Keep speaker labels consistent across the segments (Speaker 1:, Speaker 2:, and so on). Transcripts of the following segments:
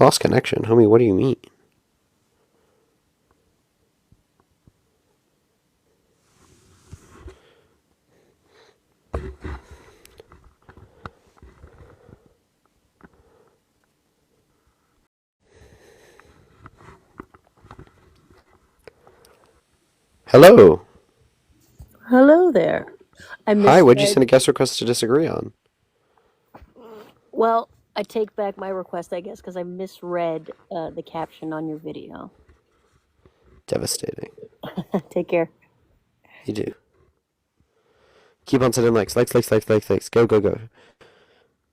Speaker 1: Lost connection, homie. What do you mean? Hello.
Speaker 2: Hello there. I
Speaker 1: Hi. What'd you
Speaker 2: misread.
Speaker 1: send a guest request to disagree on?
Speaker 2: Well, I take back my request, I guess, because I misread the caption on your video.
Speaker 1: Devastating.
Speaker 2: Take care.
Speaker 1: You do. Keep on sending likes. Likes, likes, likes, likes, likes. Go, go, go.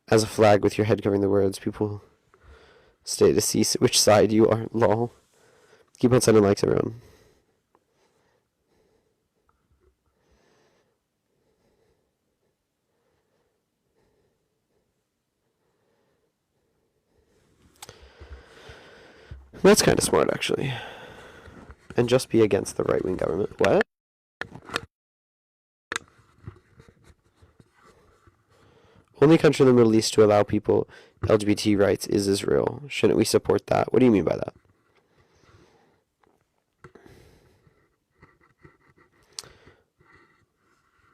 Speaker 1: As a flag with your head covering the words, people stay to see which side you are. Lol. Keep on sending likes, everyone. That's kind of smart, actually. And just be against the right-wing government. What? Only country in the Middle East to allow people LGBT rights is Israel. Shouldn't we support that? What do you mean by that?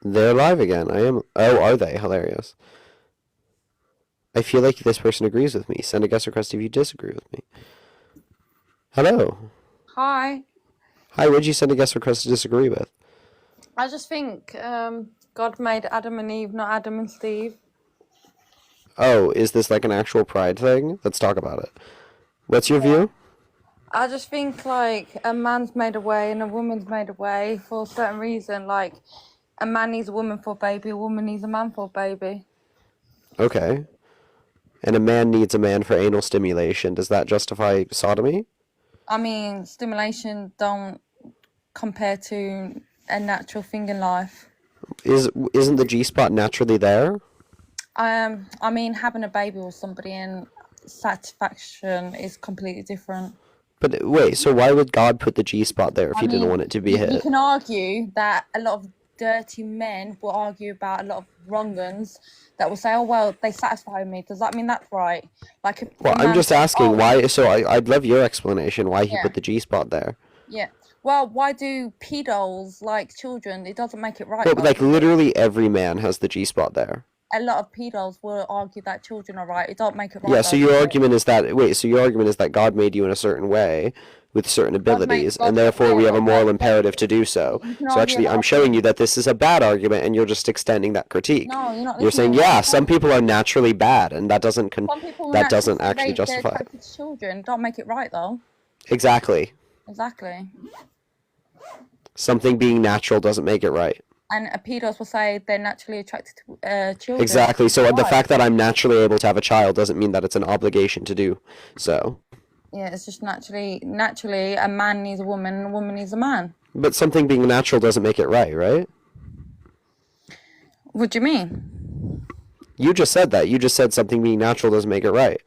Speaker 1: They're live again. I am. Oh, are they? Hilarious. I feel like this person agrees with me. Send a guest request if you disagree with me. Hello.
Speaker 3: Hi.
Speaker 1: Hi, would you send a guest request to disagree with?
Speaker 3: I just think God made Adam and Eve, not Adam and Steve.
Speaker 1: Oh, is this like an actual pride thing? Let's talk about it. What's your view?
Speaker 3: I just think like a man's made a way and a woman's made a way for a certain reason. Like a man needs a woman for a baby, a woman needs a man for a baby.
Speaker 1: Okay. And a man needs a man for anal stimulation. Does that justify sodomy?
Speaker 3: I mean, stimulation don't compare to a natural thing in life.
Speaker 1: Isn't the G spot naturally there?
Speaker 3: I mean, having a baby with somebody and satisfaction is completely different.
Speaker 1: But wait, so why would God put the G spot there if
Speaker 3: I
Speaker 1: he didn't
Speaker 3: mean,
Speaker 1: want it to be
Speaker 3: you
Speaker 1: hit?
Speaker 3: can argue that a lot of dirty men will argue about a lot of wrong uns that will say, oh, well, they satisfy me. Does that mean that's right? Like, if
Speaker 1: Well,
Speaker 3: a
Speaker 1: I'm
Speaker 3: man
Speaker 1: just
Speaker 3: says,
Speaker 1: asking
Speaker 3: oh,
Speaker 1: why. So I'd love your explanation why he
Speaker 3: yeah,
Speaker 1: put the G spot there.
Speaker 3: yeah. Well, why do pedos like children? It doesn't make it right,
Speaker 1: But
Speaker 3: though,
Speaker 1: like
Speaker 3: because
Speaker 1: literally every man has the G spot there.
Speaker 3: a lot of pedos will argue that children are right. It don't make it
Speaker 1: Yeah.
Speaker 3: right,
Speaker 1: So
Speaker 3: though,
Speaker 1: your
Speaker 3: does it?
Speaker 1: argument is that wait. So your argument is that God made you in a certain way with certain abilities, and therefore we have a moral imperative to do so.
Speaker 3: You can
Speaker 1: So
Speaker 3: argue a
Speaker 1: actually,
Speaker 3: lot
Speaker 1: I'm
Speaker 3: of
Speaker 1: showing you
Speaker 3: things.
Speaker 1: that this is a bad argument, and you're just extending that critique.
Speaker 3: No, you're not
Speaker 1: You're
Speaker 3: listening
Speaker 1: saying,
Speaker 3: to what
Speaker 1: yeah,
Speaker 3: I'm
Speaker 1: some
Speaker 3: saying.
Speaker 1: people are naturally bad, and
Speaker 3: Some people
Speaker 1: that
Speaker 3: naturally
Speaker 1: doesn't actually
Speaker 3: they're
Speaker 1: justify it.
Speaker 3: attracted to children. Don't make it right, though.
Speaker 1: Exactly.
Speaker 3: Exactly.
Speaker 1: Something being natural doesn't make it right.
Speaker 3: And pedos will say they're naturally attracted to children.
Speaker 1: Exactly. So the
Speaker 3: Right.
Speaker 1: fact that I'm naturally able to have a child doesn't mean that it's an obligation to do so.
Speaker 3: Yeah, it's just naturally a man needs a woman and a woman needs a man.
Speaker 1: But something being natural doesn't make it right, right?
Speaker 3: What do you mean?
Speaker 1: You just said that. You just said something being natural doesn't make it right.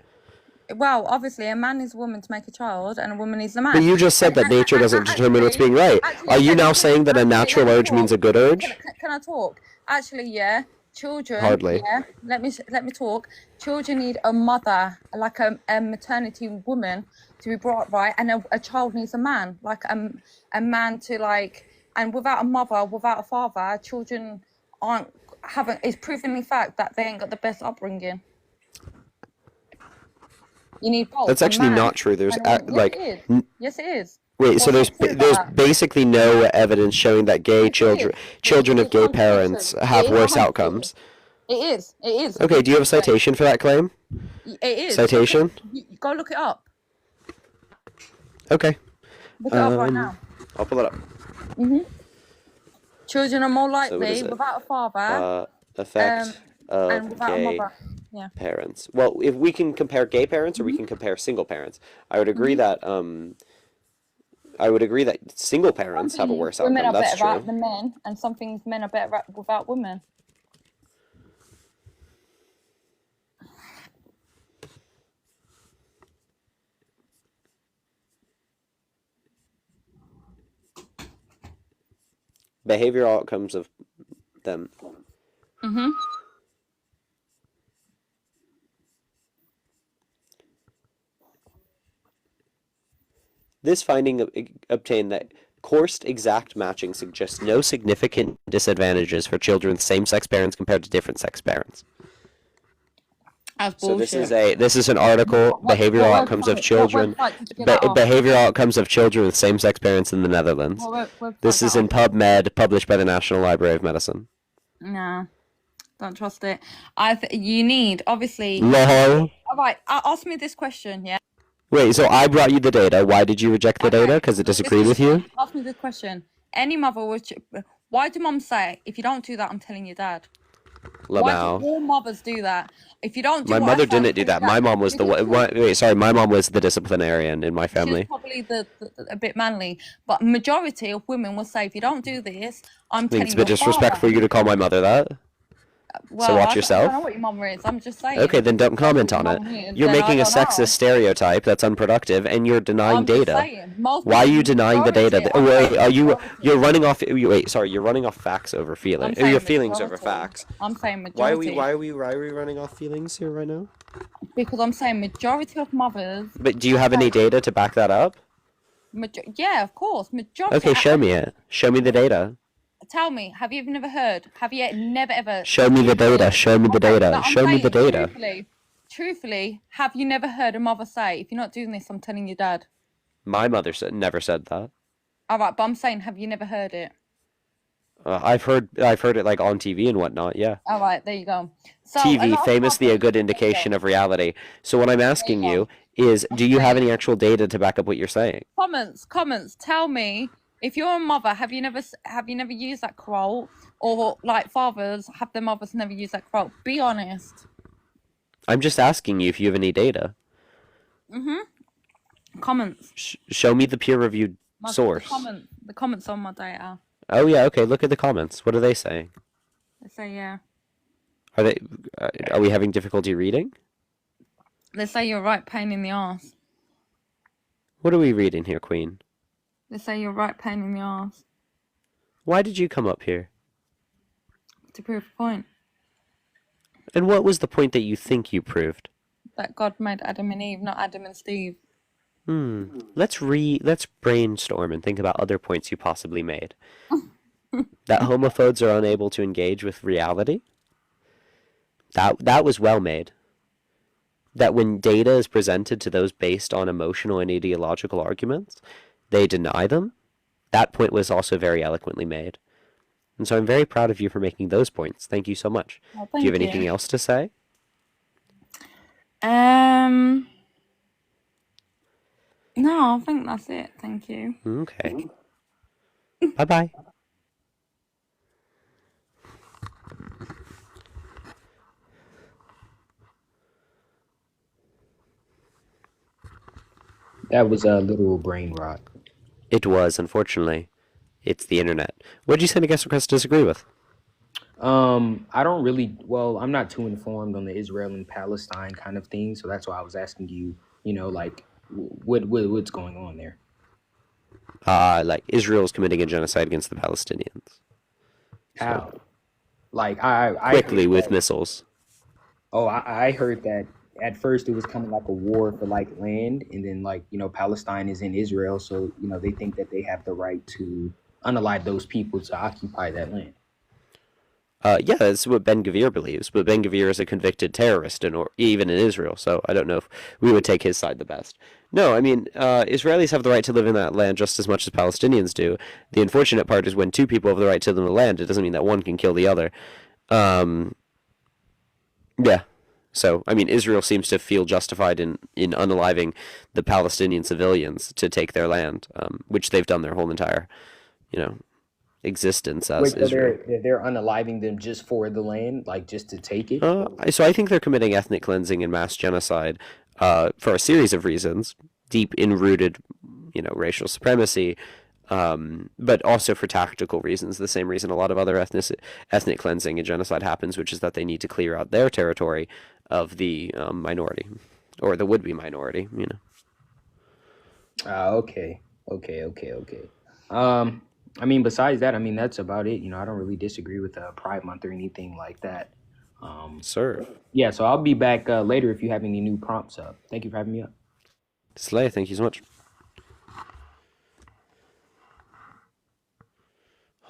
Speaker 3: Well, obviously, a man needs a woman to make a child, and a woman needs a man.
Speaker 1: But you just said that nature doesn't determine what's being right. Are you now saying that a natural urge means a good urge?
Speaker 3: Can I talk? Actually, yeah. Children,
Speaker 1: Hardly.
Speaker 3: yeah. Let me talk. Children need a mother, like a maternity woman, to be brought up right, and a child needs a man, like a man to like. And without a mother, without a father, children haven't. It's provenly fact that they ain't got the best upbringing. You need both.
Speaker 1: That's actually not true. There's
Speaker 3: Yes,
Speaker 1: like
Speaker 3: it is. Yes, it is.
Speaker 1: wait, so
Speaker 3: What's not true about
Speaker 1: there's
Speaker 3: that?
Speaker 1: basically no evidence showing that gay children of gay parents have worse outcomes.
Speaker 3: It is. It is.
Speaker 1: Okay, do you have a citation for that claim?
Speaker 3: It is.
Speaker 1: Citation?
Speaker 3: Go look it up.
Speaker 1: Okay.
Speaker 3: Look it up right now.
Speaker 1: I'll pull it up.
Speaker 3: Children are more
Speaker 1: So what is
Speaker 3: likely
Speaker 1: it?
Speaker 3: without a father
Speaker 1: Effect
Speaker 3: and
Speaker 1: of
Speaker 3: without a
Speaker 1: gay
Speaker 3: mother. Yeah.
Speaker 1: parents. Well, if we can compare gay parents or we can compare single parents, I would agree that single parents have a worse
Speaker 3: Women
Speaker 1: outcome.
Speaker 3: are
Speaker 1: That's
Speaker 3: better at
Speaker 1: true.
Speaker 3: than men, and some things men are better at without women.
Speaker 1: Behavioral outcomes of them. This finding obtained that coursed exact matching suggests no significant disadvantages for children with same-sex parents compared to different-sex parents.
Speaker 3: That's
Speaker 1: So
Speaker 3: bullshit.
Speaker 1: this is an article, behavioral outcomes of children,
Speaker 3: What website did you get that off?
Speaker 1: behavioral outcomes of children with same-sex parents in the Netherlands.
Speaker 3: Website
Speaker 1: This is in
Speaker 3: that
Speaker 1: PubMed, published by the National Library of Medicine.
Speaker 3: off? Nah, don't trust it. You need, obviously.
Speaker 1: Lol.
Speaker 3: All right, ask me this question, yeah?
Speaker 1: Wait, so I brought you the data. Why did you reject the data?
Speaker 3: Okay,
Speaker 1: Because it
Speaker 3: so this
Speaker 1: disagreed with you?
Speaker 3: Ask me this question. Any mother would. Why do moms say, if you don't do that, I'm telling your dad? Why do
Speaker 1: Lamau.
Speaker 3: all mothers do that? If you don't do
Speaker 1: My
Speaker 3: what I
Speaker 1: mother
Speaker 3: say, I'm
Speaker 1: didn't do
Speaker 3: telling
Speaker 1: that.
Speaker 3: your
Speaker 1: My
Speaker 3: dad.
Speaker 1: mom was the
Speaker 3: Because
Speaker 1: one. Wait, sorry. My mom was the disciplinarian in my
Speaker 3: she's
Speaker 1: family.
Speaker 3: probably a bit manly, but majority of women will say, if you don't do this, I'm
Speaker 1: I think
Speaker 3: telling
Speaker 1: it's a
Speaker 3: your
Speaker 1: bit disrespectful for
Speaker 3: father.
Speaker 1: you to call my mother that.
Speaker 3: Well,
Speaker 1: watch
Speaker 3: I don't
Speaker 1: yourself.
Speaker 3: know what your mum is. I'm just saying.
Speaker 1: Okay, then don't
Speaker 3: If that's what
Speaker 1: comment
Speaker 3: your
Speaker 1: on it.
Speaker 3: mum is,
Speaker 1: You're
Speaker 3: then I
Speaker 1: making a
Speaker 3: don't know.
Speaker 1: sexist stereotype that's unproductive, and you're denying
Speaker 3: I'm just
Speaker 1: data.
Speaker 3: saying. Most
Speaker 1: Why are you
Speaker 3: people,
Speaker 1: denying the data?
Speaker 3: majority, I'm
Speaker 1: Wait,
Speaker 3: saying
Speaker 1: are you?
Speaker 3: majority.
Speaker 1: You're running off. Wait, sorry. You're running off facts over
Speaker 3: I'm
Speaker 1: feelings.
Speaker 3: saying
Speaker 1: Your feelings over
Speaker 3: majority.
Speaker 1: facts.
Speaker 3: I'm saying
Speaker 1: Why are
Speaker 3: majority.
Speaker 1: we running off feelings here right now?
Speaker 3: Because I'm saying majority of mothers.
Speaker 1: But do you have any data to back that up?
Speaker 3: Yeah, of course. Majority.
Speaker 1: Okay, show me it. Show me the data.
Speaker 3: Tell me, have you never heard? Have you never ever?
Speaker 1: Show me the data. Show me the
Speaker 3: Okay,
Speaker 1: data.
Speaker 3: no, I'm
Speaker 1: Show me the
Speaker 3: saying,
Speaker 1: data.
Speaker 3: truthfully, have you never heard a mother say, if you're not doing this, I'm telling your dad?
Speaker 1: My mother never said that.
Speaker 3: All right, but I'm saying, have you never heard it?
Speaker 1: I've heard it like on TV and whatnot. Yeah.
Speaker 3: All right, there you go. So a
Speaker 1: TV,
Speaker 3: lot of
Speaker 1: famously a
Speaker 3: mothers,
Speaker 1: good
Speaker 3: there you
Speaker 1: indication
Speaker 3: go.
Speaker 1: of reality. So what I'm asking
Speaker 3: There you
Speaker 1: you is,
Speaker 3: I'm
Speaker 1: do you have
Speaker 3: saying,
Speaker 1: any actual data to back up what you're saying?
Speaker 3: comments. Tell me, if you're a mother, have you never used that quote, or like fathers have their mothers never used that quote? Be honest.
Speaker 1: I'm just asking you if you have any data.
Speaker 3: Comments.
Speaker 1: Show me the peer-reviewed source.
Speaker 3: The comments on my data.
Speaker 1: Oh yeah, okay. Look at the comments. What are they saying?
Speaker 3: They say yeah.
Speaker 1: Are they? Are we having difficulty reading?
Speaker 3: They say you're a right pain in the ass.
Speaker 1: What are we reading here, Queen?
Speaker 3: They say you're a right pain in the ass.
Speaker 1: Why did you come up here?
Speaker 3: To prove a point.
Speaker 1: And what was the point that you think you proved?
Speaker 3: That God made Adam and Eve, not Adam and Steve.
Speaker 1: Let's brainstorm and think about other points you possibly made. That homophobes are unable to engage with reality. That was well made. That when data is presented to those based on emotional and ideological arguments, they deny them. That point was also very eloquently made. And so I'm very proud of you for making those points. Thank you so much.
Speaker 3: Well,
Speaker 1: Do you have anything else to say?
Speaker 3: No, I think that's it. Thank you.
Speaker 1: Okay. Bye-bye.
Speaker 4: That was a literal brain rot.
Speaker 1: It was, unfortunately. It's the internet. What did you send a guest request to disagree with?
Speaker 4: I don't really, well, I'm not too informed on the Israel and Palestine kind of thing, so that's why I was asking you, like, what's going on there?
Speaker 1: Like Israel's committing a genocide against the Palestinians.
Speaker 4: How? Like, I
Speaker 1: Quickly
Speaker 4: heard
Speaker 1: with
Speaker 4: that,
Speaker 1: missiles.
Speaker 4: I heard that at first it was kind of like a war for like land, and then like, Palestine is in Israel, so, they think that they have the right to unalive those people to occupy that land.
Speaker 1: Yeah, that's what Ben Gvir believes, but Ben Gvir is a convicted terrorist, even in Israel, so I don't know if we would take his side the best. No, I mean, Israelis have the right to live in that land just as much as Palestinians do. The unfortunate part is when two people have the right to live in the land, it doesn't mean that one can kill the other. Yeah. So, I mean, Israel seems to feel justified in unaliving the Palestinian civilians to take their land, which they've done their whole entire, existence as
Speaker 4: Wait, so
Speaker 1: Israel.
Speaker 4: they're unaliving them just for the land, like just to take it?
Speaker 1: So I think they're committing ethnic cleansing and mass genocide for a series of reasons, deep in-rooted, racial supremacy, but also for tactical reasons, the same reason a lot of other ethnic cleansing and genocide happens, which is that they need to clear out their territory of the minority, or the would-be minority,
Speaker 4: Okay. I mean, besides that, I mean, that's about it. I don't really disagree with Pride Month or anything like that.
Speaker 1: Sir.
Speaker 4: Yeah, so I'll be back later if you have any new prompts up. Thank you for having me up.
Speaker 1: Slay, thank you so much.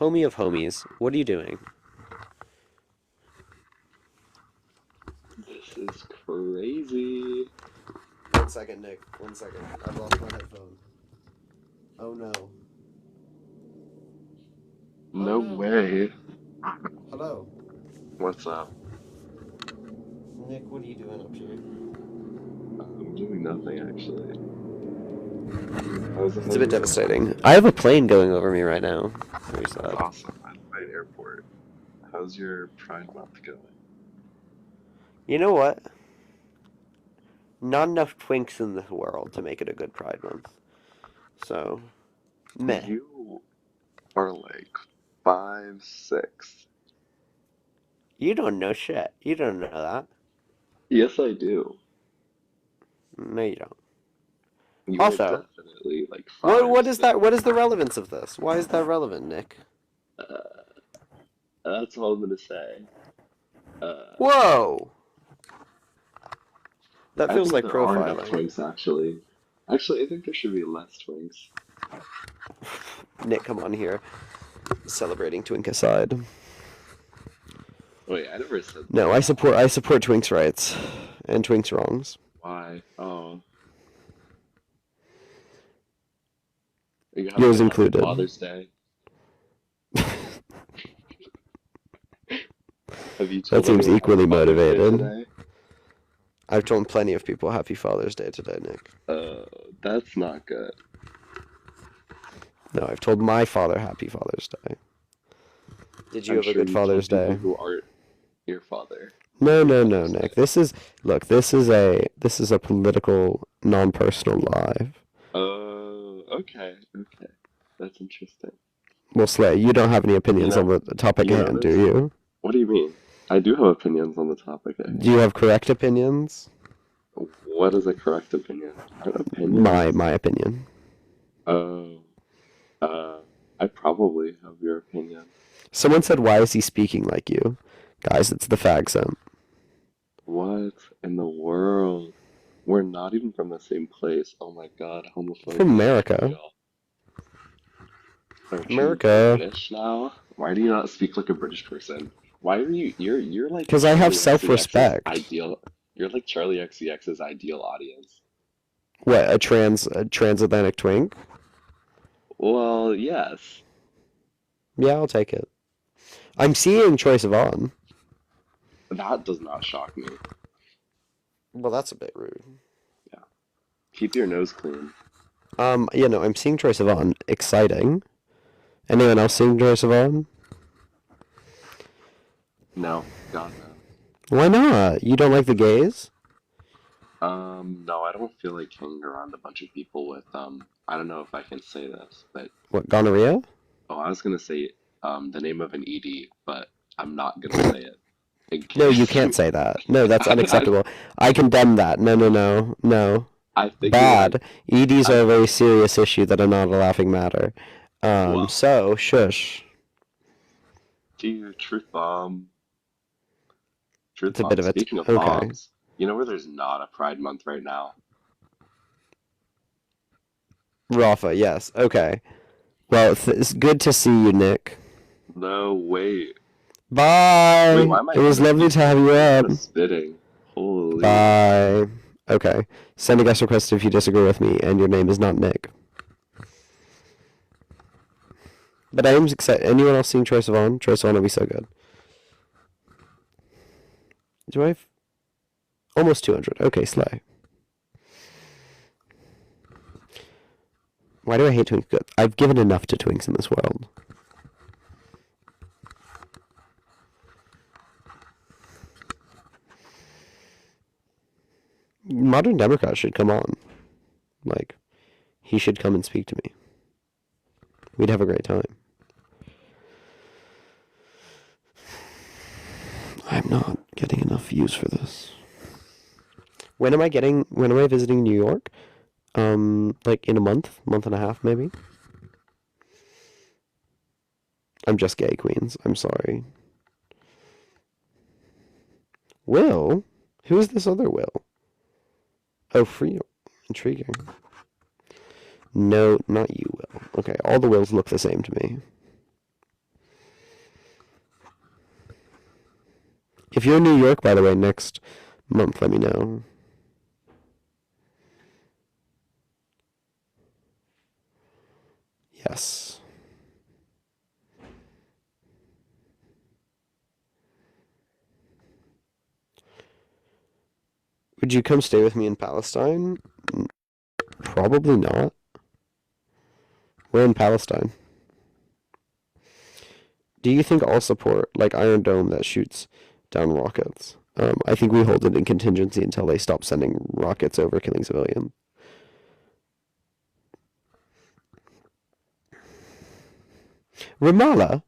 Speaker 1: Homie of homies, what are you doing?
Speaker 5: This is crazy.
Speaker 1: 1 second, Nick. 1 second. I've lost my headphone. Oh no.
Speaker 5: No way.
Speaker 1: Hello.
Speaker 5: What's up?
Speaker 1: Nick, what are you doing up here?
Speaker 5: I'm doing nothing actually. How's
Speaker 1: It's a bit devastating. I have a plane going over me right now. Very sad.
Speaker 5: Awesome. I'm at an airport. How's your Pride Month going?
Speaker 1: You know what? Not enough twinks in the world to make it a good Pride Month. So, meh.
Speaker 5: You are like 5'6".
Speaker 1: You don't know shit. You don't know that.
Speaker 5: Yes, I do.
Speaker 1: No, you don't.
Speaker 5: You
Speaker 1: Also,
Speaker 5: are definitely like 5'6".
Speaker 1: What is that? What is the relevance of this? Why is that relevant, Nick?
Speaker 5: That's all I'm gonna say.
Speaker 1: Whoa! That
Speaker 5: I
Speaker 1: feels
Speaker 5: think
Speaker 1: like
Speaker 5: there are enough
Speaker 1: profiling.
Speaker 5: twinks actually. Actually, I think there should be less twinks.
Speaker 1: Nick, come on here. Celebrating Twinkicide.
Speaker 5: Wait, I never said
Speaker 1: No, I support Twinks' rights and Twinks' wrongs.
Speaker 5: why. Oh. Are you
Speaker 1: Yours
Speaker 5: having a happy
Speaker 1: included.
Speaker 5: Father's Day? Have you told
Speaker 1: That seems
Speaker 5: anyone
Speaker 1: equally
Speaker 5: Happy Father's Day
Speaker 1: motivated.
Speaker 5: today?
Speaker 1: I've told plenty of people Happy Father's Day today, Nick.
Speaker 5: That's not good.
Speaker 1: No, I've told my father Happy Father's Day. Did you
Speaker 5: I'm
Speaker 1: have a
Speaker 5: sure
Speaker 1: good
Speaker 5: you told
Speaker 1: Father's
Speaker 5: people
Speaker 1: Day?
Speaker 5: who aren't your father.
Speaker 1: No,
Speaker 5: Father's
Speaker 1: Nick.
Speaker 5: Day.
Speaker 1: This is a political, non-personal live.
Speaker 5: Oh, okay. That's interesting.
Speaker 1: Well, Slay, you don't have any opinions
Speaker 5: You know-
Speaker 1: on the topic
Speaker 5: you
Speaker 1: at
Speaker 5: know
Speaker 1: hand,
Speaker 5: this?
Speaker 1: do you?
Speaker 5: What do you mean? I do have opinions on the topic.
Speaker 1: Do you have correct opinions?
Speaker 5: What is a correct opinion? An opinion?
Speaker 1: My opinion.
Speaker 5: Oh, I probably have your opinion.
Speaker 1: Someone said, "Why is he speaking like you?" Guys, it's the fag zone.
Speaker 5: What in the world? We're not even from the same place. Oh my God, homophobia.
Speaker 1: From America.
Speaker 5: Real. Aren't you
Speaker 1: America.
Speaker 5: British now? Why do you not speak like a British person? Why are you? You're like.
Speaker 1: 'Cause I have
Speaker 5: Charli
Speaker 1: self-respect.
Speaker 5: XCX's Ideal. You're like Charlie XCX's ideal audience.
Speaker 1: What, a transatlantic twink?
Speaker 5: Well, yes.
Speaker 1: Yeah, I'll take it. I'm seeing Troye Sivan.
Speaker 5: That does not shock me.
Speaker 1: Well, that's a bit rude.
Speaker 5: Keep your nose clean.
Speaker 1: Yeah, no, I'm seeing Troye Sivan. Exciting. Anyone else seeing Troye Sivan?
Speaker 5: No, God no.
Speaker 1: Why not? You don't like the gays?
Speaker 5: No, I don't feel like hanging around a bunch of people with, I don't know if I can say this, but,
Speaker 1: What, gonorrhea?
Speaker 5: oh, I was gonna say, the name of an ED, but I'm not gonna say it. In
Speaker 1: No, you
Speaker 5: case
Speaker 1: can't say that. No, that's unacceptable. I condemn that. No.
Speaker 5: I think
Speaker 1: Bad. EDs are a very serious issue that are not a laughing matter.
Speaker 5: Well.
Speaker 1: So, shush.
Speaker 5: Dude, truth bomb. Truth
Speaker 1: It's a
Speaker 5: bomb.
Speaker 1: bit of a-
Speaker 5: Speaking of
Speaker 1: okay.
Speaker 5: bombs, you know where there's not a Pride Month right now?
Speaker 1: Rafa, yes. Okay. Well, it's good to see you, Nick.
Speaker 5: No, wait.
Speaker 1: Bye.
Speaker 5: Wait, why am I
Speaker 1: It was lovely to have you up.
Speaker 5: spitting? Holy.
Speaker 1: Bye. Okay. Send a guest request if you disagree with me and your name is not Nick. But I am excited. Anyone else seeing Troye Sivan? Troye Sivan will be so good. Do I have... Almost 200. Okay, slay. Why do I hate twinks? I've given enough to twinks in this world. Modern Democrat should come on. Like, he should come and speak to me. We'd have a great time. I'm not getting enough views for this. When am I visiting New York? Like in a month and a half maybe? I'm just gay, Queens. I'm sorry. Will? Who is this other Will? Oh, free. Intriguing. No, not you, Will. Okay, all the Wills look the same to me. If you're in New York, by the way, next month, let me know. Yes. Would you come stay with me in Palestine? Probably not. We're in Palestine. Do you think I'll support, like, Iron Dome that shoots down rockets? I think we hold it in contingency until they stop sending rockets over killing civilians. Ramallah?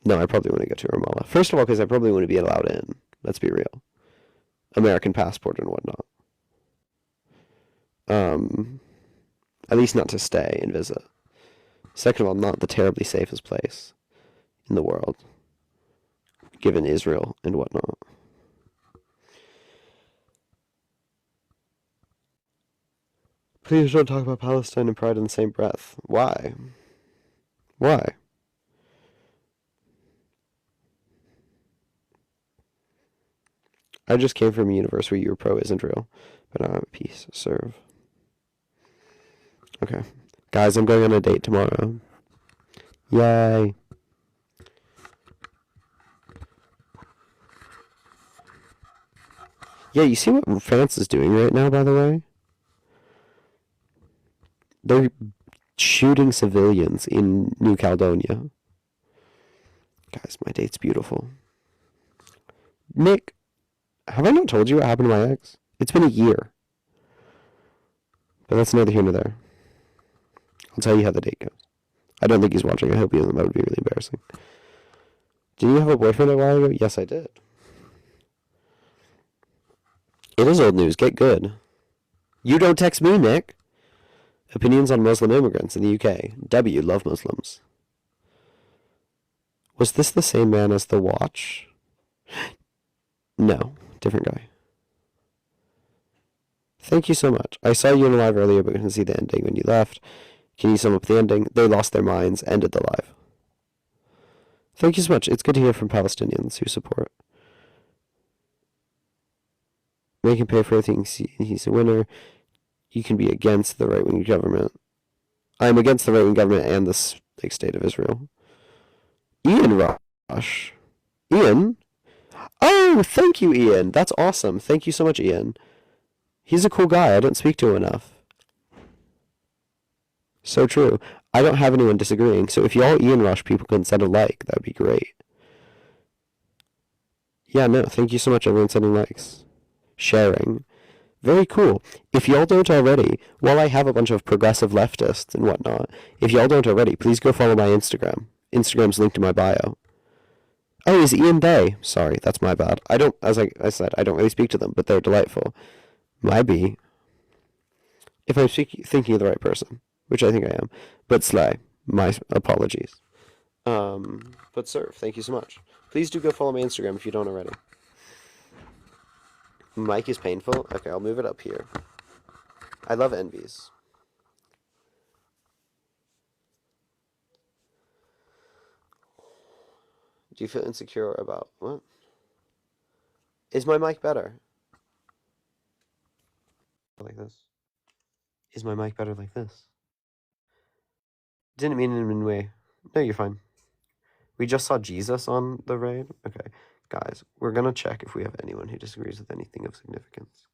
Speaker 1: No, I probably wouldn't go to Ramallah. First of all, because I probably wouldn't be allowed in. Let's be real. American passport and whatnot. At least not to stay and visit. Second of all, not the terribly safest place in the world, given Israel and whatnot. Please don't talk about Palestine and Pride in the same breath. Why? Why? I just came from a universe where you were pro-Israel, but now I'm at peace. Serve. Okay. Guys, I'm going on a date tomorrow. Yay. Yeah, you see what France is doing right now, by the way? They're shooting civilians in New Caledonia. Guys, my date's beautiful. Nick, have I not told you what happened to my ex? It's been a year. But that's neither here nor there. I'll tell you how the date goes. I don't think he's watching. I hope he isn't. That would be really embarrassing. Did you have a boyfriend a while ago? Yes, I did. It is old news. Get good. You don't text me, Nick. Opinions on Muslim immigrants in the UK. W, love Muslims. Was this the same man as The Watch? No, different guy. Thank you so much. I saw you in live earlier, but couldn't see the ending when you left. Can you sum up the ending? They lost their minds, ended the live. Thank you so much. It's good to hear from Palestinians who support. Make him pay for everything. He's a winner. You can be against the right-wing government. I'm against the right-wing government and the state of Israel. Ian Rush. Ian? Oh, thank you, Ian. That's awesome. Thank you so much, Ian. He's a cool guy. I don't speak to him enough. So true. I don't have anyone disagreeing, so if y'all Ian Rush people can send a like, that would be great. Yeah, no, thank you so much, everyone sending likes. Sharing. Very cool. If y'all don't already, while I have a bunch of progressive leftists and whatnot, if y'all don't already, please go follow my Instagram. Instagram's linked in my bio. Oh, is Ian Day? Sorry, that's my bad. I don't, as I said, I don't really speak to them, but they're delightful. My B. If I'm thinking of the right person, which I think I am, but Sly, my apologies. But Serve, thank you so much. Please do go follow my Instagram if you don't already. Mic is painful? Okay, I'll move it up here. I love envies. Do you feel insecure about what? Is my mic better? Like this? Is my mic better like this? Didn't mean it in any way. No, you're fine. We just saw Jesus on the raid. Okay, guys, we're gonna check if we have anyone who disagrees with anything of significance.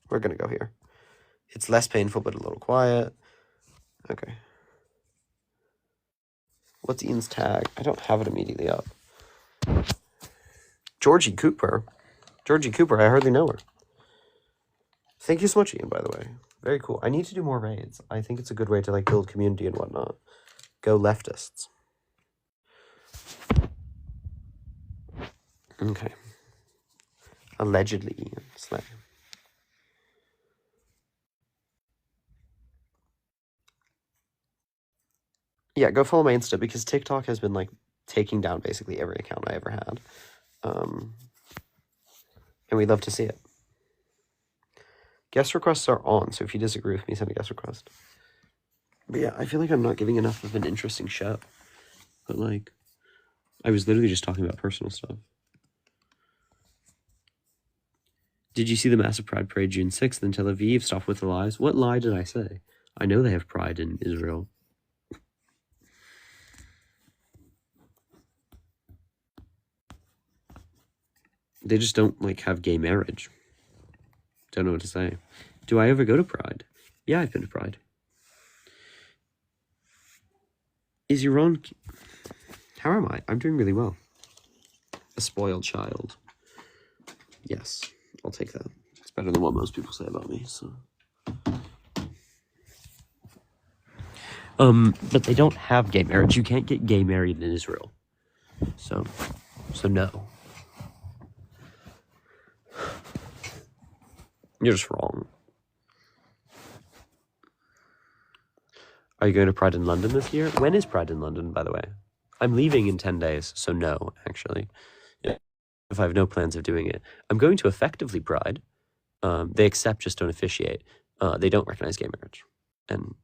Speaker 1: We're gonna go here. It's less painful, but a little quiet. Okay. What's Ian's tag? I don't have it immediately up. Georgie Cooper. Georgie Cooper, I hardly know her. Thank you so much, Ian, by the way. Very cool. I need to do more raids. I think it's a good way to, like, build community and whatnot. Go leftists. Okay. Allegedly, Ian. Slay. Yeah, go follow my Insta, because TikTok has been, like, taking down basically every account I ever had. And we'd love to see it. Guest requests are on, so if you disagree with me, send a guest request. But yeah, I feel like I'm not giving enough of an interesting show. But like, I was literally just talking about personal stuff. Did you see the massive Pride Parade June 6th in Tel Aviv? Stop with the lies. What lie did I say? I know they have pride in Israel. They just don't, like, have gay marriage. Don't know what to say. Do I ever go to Pride? Yeah, I've been to Pride. Is Iran... How am I? I'm doing really well. A spoiled child. Yes, I'll take that. It's better than what most people say about me, so... But they don't have gay marriage. You can't get gay married in Israel. So no. You're just wrong. Are you going to Pride in London this year? When is Pride in London, by the way? I'm leaving in 10 days, so no, actually. Yeah. If I have no plans of doing it. I'm going to effectively Pride. They accept, just don't officiate. They don't recognize gay marriage. And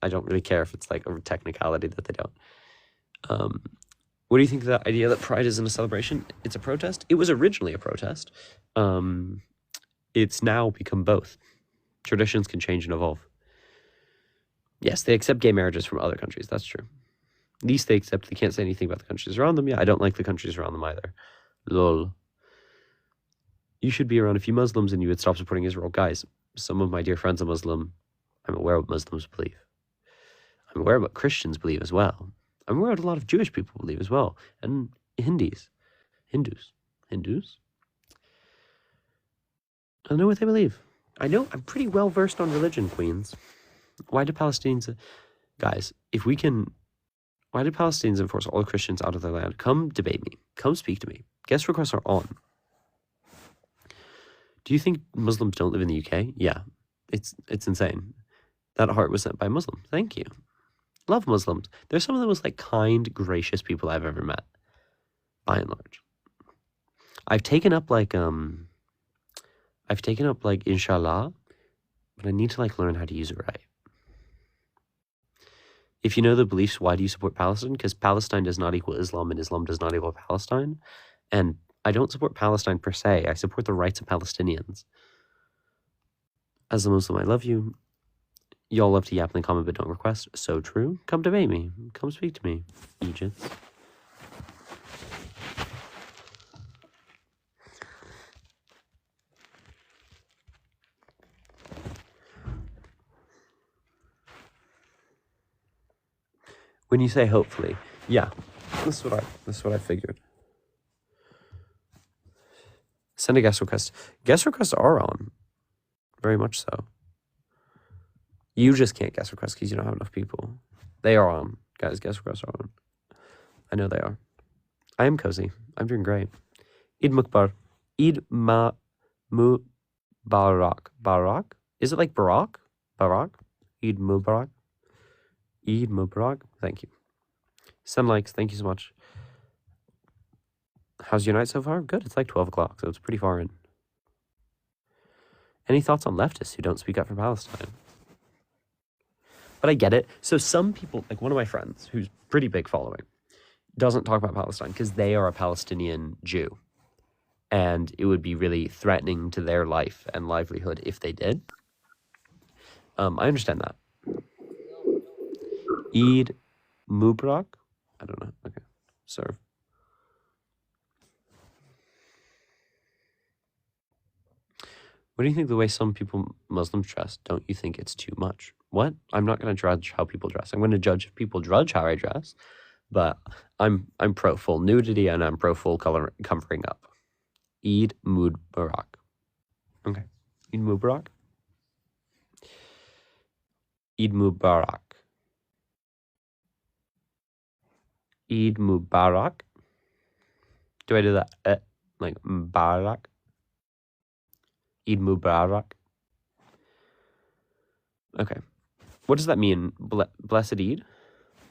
Speaker 1: I don't really care if it's like a technicality that they don't. What do you think of the idea that Pride isn't a celebration? It's a protest? It was originally a protest. It's now become both. Traditions can change and evolve. Yes, they accept gay marriages from other countries. That's true. At least they accept. They can't say anything about the countries around them. Yeah, I don't like the countries around them either. Lol. You should be around a few Muslims and you would stop supporting Israel. Guys, some of my dear friends are Muslim. I'm aware what Muslims believe. I'm aware what Christians believe as well. I'm aware what a lot of Jewish people believe as well. And Hindus. I know what they believe. I know I'm pretty well versed on religion, queens. Why do Palestinians... Guys, if we can... Why did Palestinians enforce all Christians out of their land? Come debate me. Come speak to me. Guest requests are on. Do you think Muslims don't live in the UK? Yeah. It's insane. That heart was sent by a Muslim. Thank you. Love Muslims. They're some of the most like kind, gracious people I've ever met. By and large. I've taken up like inshallah, but I need to like learn how to use it right. If you know the beliefs, why do you support Palestine? Because Palestine does not equal Islam and Islam does not equal Palestine. And I don't support Palestine per se. I support the rights of Palestinians. As a Muslim, I love you. Y'all love to yap in the comment but don't request. So true. Come debate me. Come speak to me, Egypt. When you say hopefully, yeah, this is what I figured. Send a guest request. Guest requests are on, very much so. You just can't guest request because you don't have enough people. They are on, guys. Guest requests are on. I know they are. I am cozy. I'm doing great. Eid Mukbar. Eid Mubarak. Barak? Is it like Barak? Barak? Eid Mubarak. Eid Mubarak. Thank you. Send likes. Thank you so much. How's your night so far? Good. It's like 12 o'clock, so it's pretty far in. Any thoughts on leftists who don't speak up for Palestine? But I get it. So some people, like one of my friends, who's pretty big following, doesn't talk about Palestine because they are a Palestinian Jew. And it would be really threatening to their life and livelihood if they did. I understand that. Eid Mubarak? I don't know. Okay. Serve. What do you think the way some people, Muslims, dress? Don't you think it's too much? What? I'm not going to judge how people dress. I'm going to judge if people judge how I dress. But I'm pro full nudity and I'm pro full covering up. Eid Mubarak. Okay. Eid Mubarak. Eid Mubarak. Eid Mubarak. Do I do that? Like Mubarak? Eid Mubarak. Okay. What does that mean? Blessed Eid?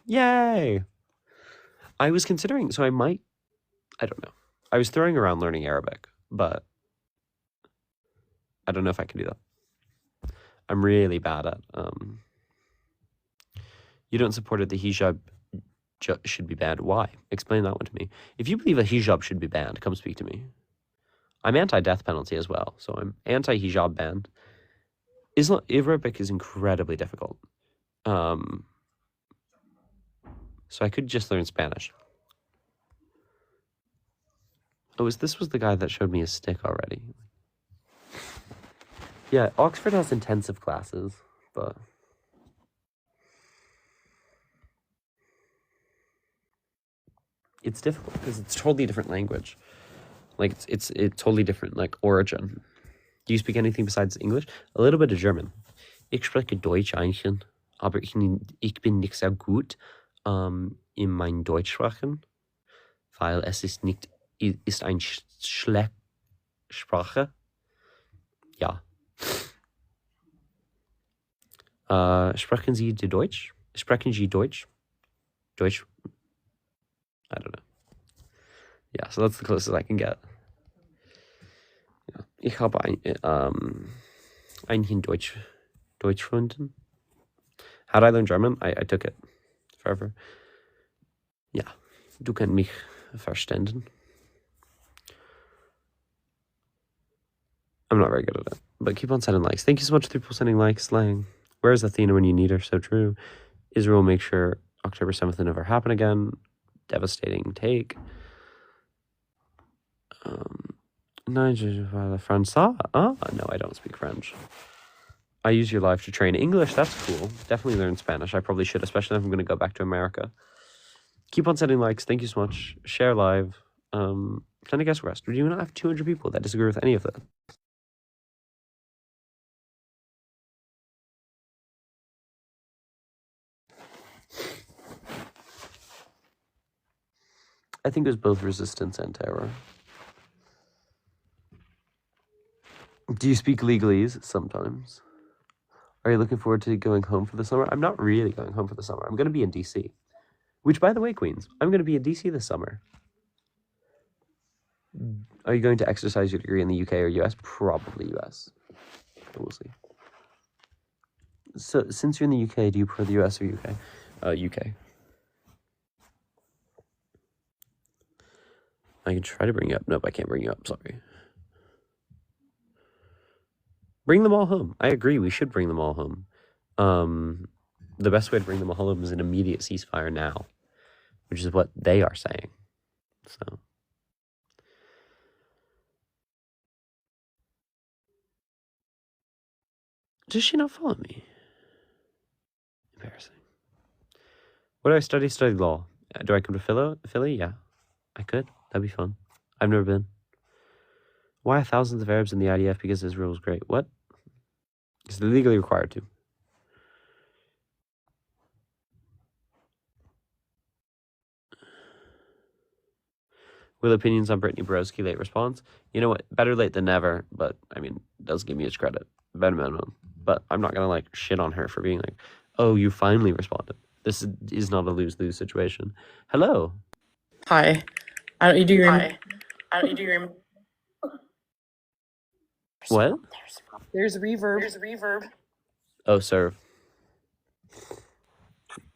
Speaker 1: Yay! I was considering, so I don't know. I was throwing around learning Arabic, but I don't know if I can do that. I'm really bad at you don't support it, the hijab should be banned. Why? Explain that one to me. If you believe a hijab should be banned, come speak to me. I'm anti-death penalty as well, so I'm anti-hijab ban. Arabic is incredibly difficult. So I could just learn Spanish. Oh, this was the guy that showed me his stick already. Yeah, Oxford has intensive classes, but it's difficult because it's totally different language. Like it's totally different like origin. Do you speak anything besides English? A little bit of German. Ich spreche Deutsch einchen, aber ich bin nicht sehr gut in mein Deutsch sprechen, weil es ist ein Sprache. Ja. Sprechen Sie Deutsch? Sprechen Sie Deutsch? Deutsch? I don't know. Yeah, so that's the closest I can get. Ja. Ich habe einen Deutschfreunden. How did I learn German? I took it forever. Ja, du kannst mich verstehen. I'm not very good at it, but keep on sending likes. Thank you so much for people sending likes. Lang. Where's Athena when you need her? So true. Israel, make sure October 7th will never happen again. Devastating take. French. No, I don't speak French. I use your live to train English. That's cool. Definitely learn Spanish. I probably should, especially if I'm going to go back to America. Keep on sending likes. Thank you so much. Share live. Send a guest request. Do you not have 200 people that disagree with any of that? I think it was both resistance and terror. Do you speak legalese? Sometimes. Are you looking forward to going home for the summer? I'm not really going home for the summer. I'm going to be in DC. Which, by the way, Queens, I'm going to be in DC this summer. Are you going to exercise your degree in the UK or US? Probably US. We'll see. So, since you're in the UK, do you prefer the US or UK? UK. I can try to bring you up. Nope, I can't bring you up. Sorry. Bring them all home. I agree. We should bring them all home. The best way to bring them all home is an immediate ceasefire now, which is what they are saying. So. Does she not follow me? Embarrassing. What do I study? Study law. Do I come to Philly? Yeah, I could. That'd be fun. I've never been. Why are thousands of Arabs in the IDF? Because Israel is great. What? Because they're legally required to. Will opinions on Brittany Borowski late response? You know what? Better late than never, but I mean, does give me its credit. Better minimum. But I'm not gonna shit on her for being oh, you finally responded. This is not a lose-lose situation. Hello.
Speaker 6: Hi. I don't need to do your
Speaker 1: What?
Speaker 6: There's reverb.
Speaker 1: Oh, serve.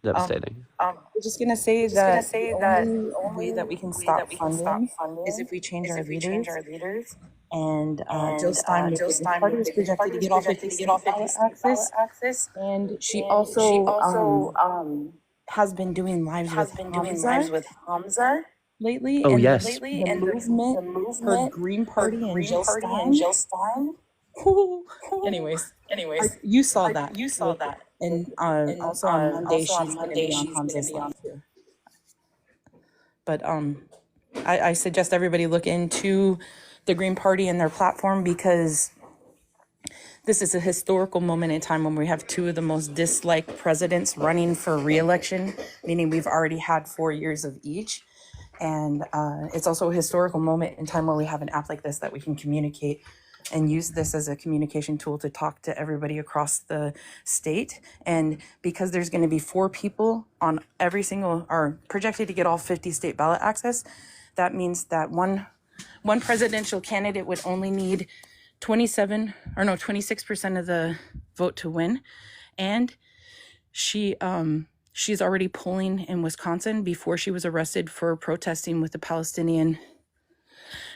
Speaker 1: Devastating.
Speaker 6: We're just gonna say that the only way that we can stop funding is if we change our leaders. And Jill Stein with the party is projected to get off 50 state ballot access. And she also has been doing lives with Hamza lately.
Speaker 1: Oh,
Speaker 6: and
Speaker 1: yes.
Speaker 6: The movement, her Green Party and Jill Stein. Anyways, you saw that. And also on Monday, she's going to be on Hamza's live too. But I suggest everybody look into the Green Party and their platform, because this is a historical moment in time when we have two of the most disliked presidents running for re-election, meaning we've already had 4 years of each. And it's also a historical moment in time where we have an app like this that we can communicate and use this as a communication tool to talk to everybody across the state. And because there's going to be 4 people on every single, are projected to get all 50 state ballot access, that means that one presidential candidate would only need 26% of the vote to win. And she's already polling in Wisconsin before she was arrested for protesting with the Palestinian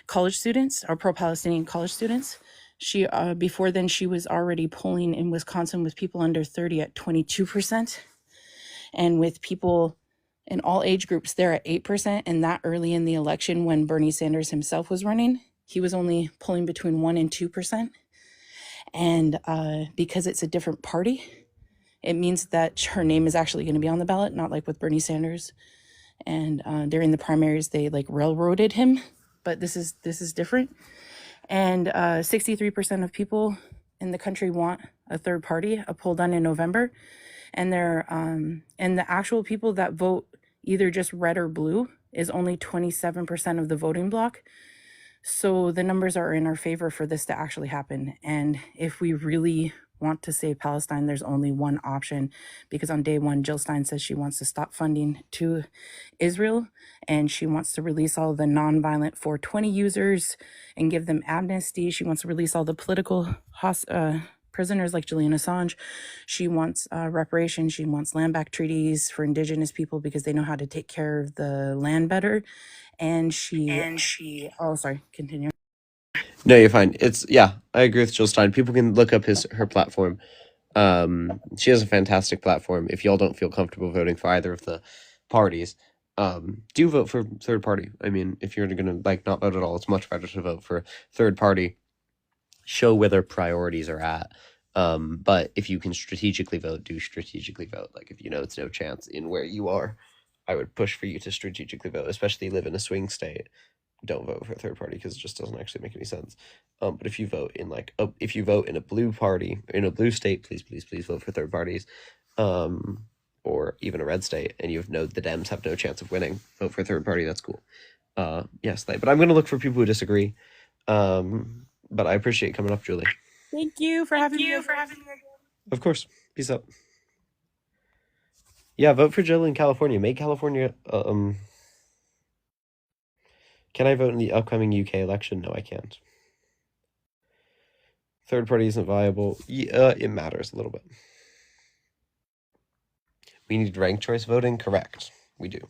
Speaker 6: college students or pro-Palestinian college students. She before then she was already polling in Wisconsin with people under 30 at 22%, and with people in all age groups there at 8%. And that early in the election, when Bernie Sanders himself was running, he was only polling between 1 and 2%. And because it's a different party, it means that her name is actually going to be on the ballot, not like with Bernie Sanders. And during the primaries, they like railroaded him, but this is different. And 63% of people in the country want a third party, a poll done in November. And and the actual people that vote either just red or blue is only 27% of the voting bloc. So the numbers are in our favor for this to actually happen. And if we really want to save Palestine, there's only one option, because on day one, Jill Stein says she wants to stop funding to Israel, and she wants to release all the nonviolent 420 users and give them amnesty. She wants to release all the political prisoners like Julian Assange. She wants reparations. She wants land back treaties for indigenous people because they know how to take care of the land better. And she oh, sorry, continue.
Speaker 1: No, you're fine. I agree with Jill Stein. People can look up her platform. She has a fantastic platform. If y'all don't feel comfortable voting for either of the parties, do vote for third party. I mean, if you're gonna not vote at all, it's much better to vote for third party. Show where their priorities are at. But if you can strategically vote, do strategically vote. Like if you know it's no chance in where you are, I would push for you to strategically vote, especially live in a swing state. Don't vote for a third party because it just doesn't actually make any sense. But if you vote in if you vote in a blue party, in a blue state, please vote for third parties, or even a red state, and the Dems have no chance of winning, vote for a third party. That's cool. Yes, but I'm gonna look for people who disagree. But I appreciate coming up, Julie.
Speaker 6: Thank you for having me.
Speaker 1: Of course. Peace out. Yeah, vote for Jill in California. Make California. Can I vote in the upcoming UK election? No, I can't. Third party isn't viable. Yeah, it matters a little bit. We need ranked choice voting? Correct. We do.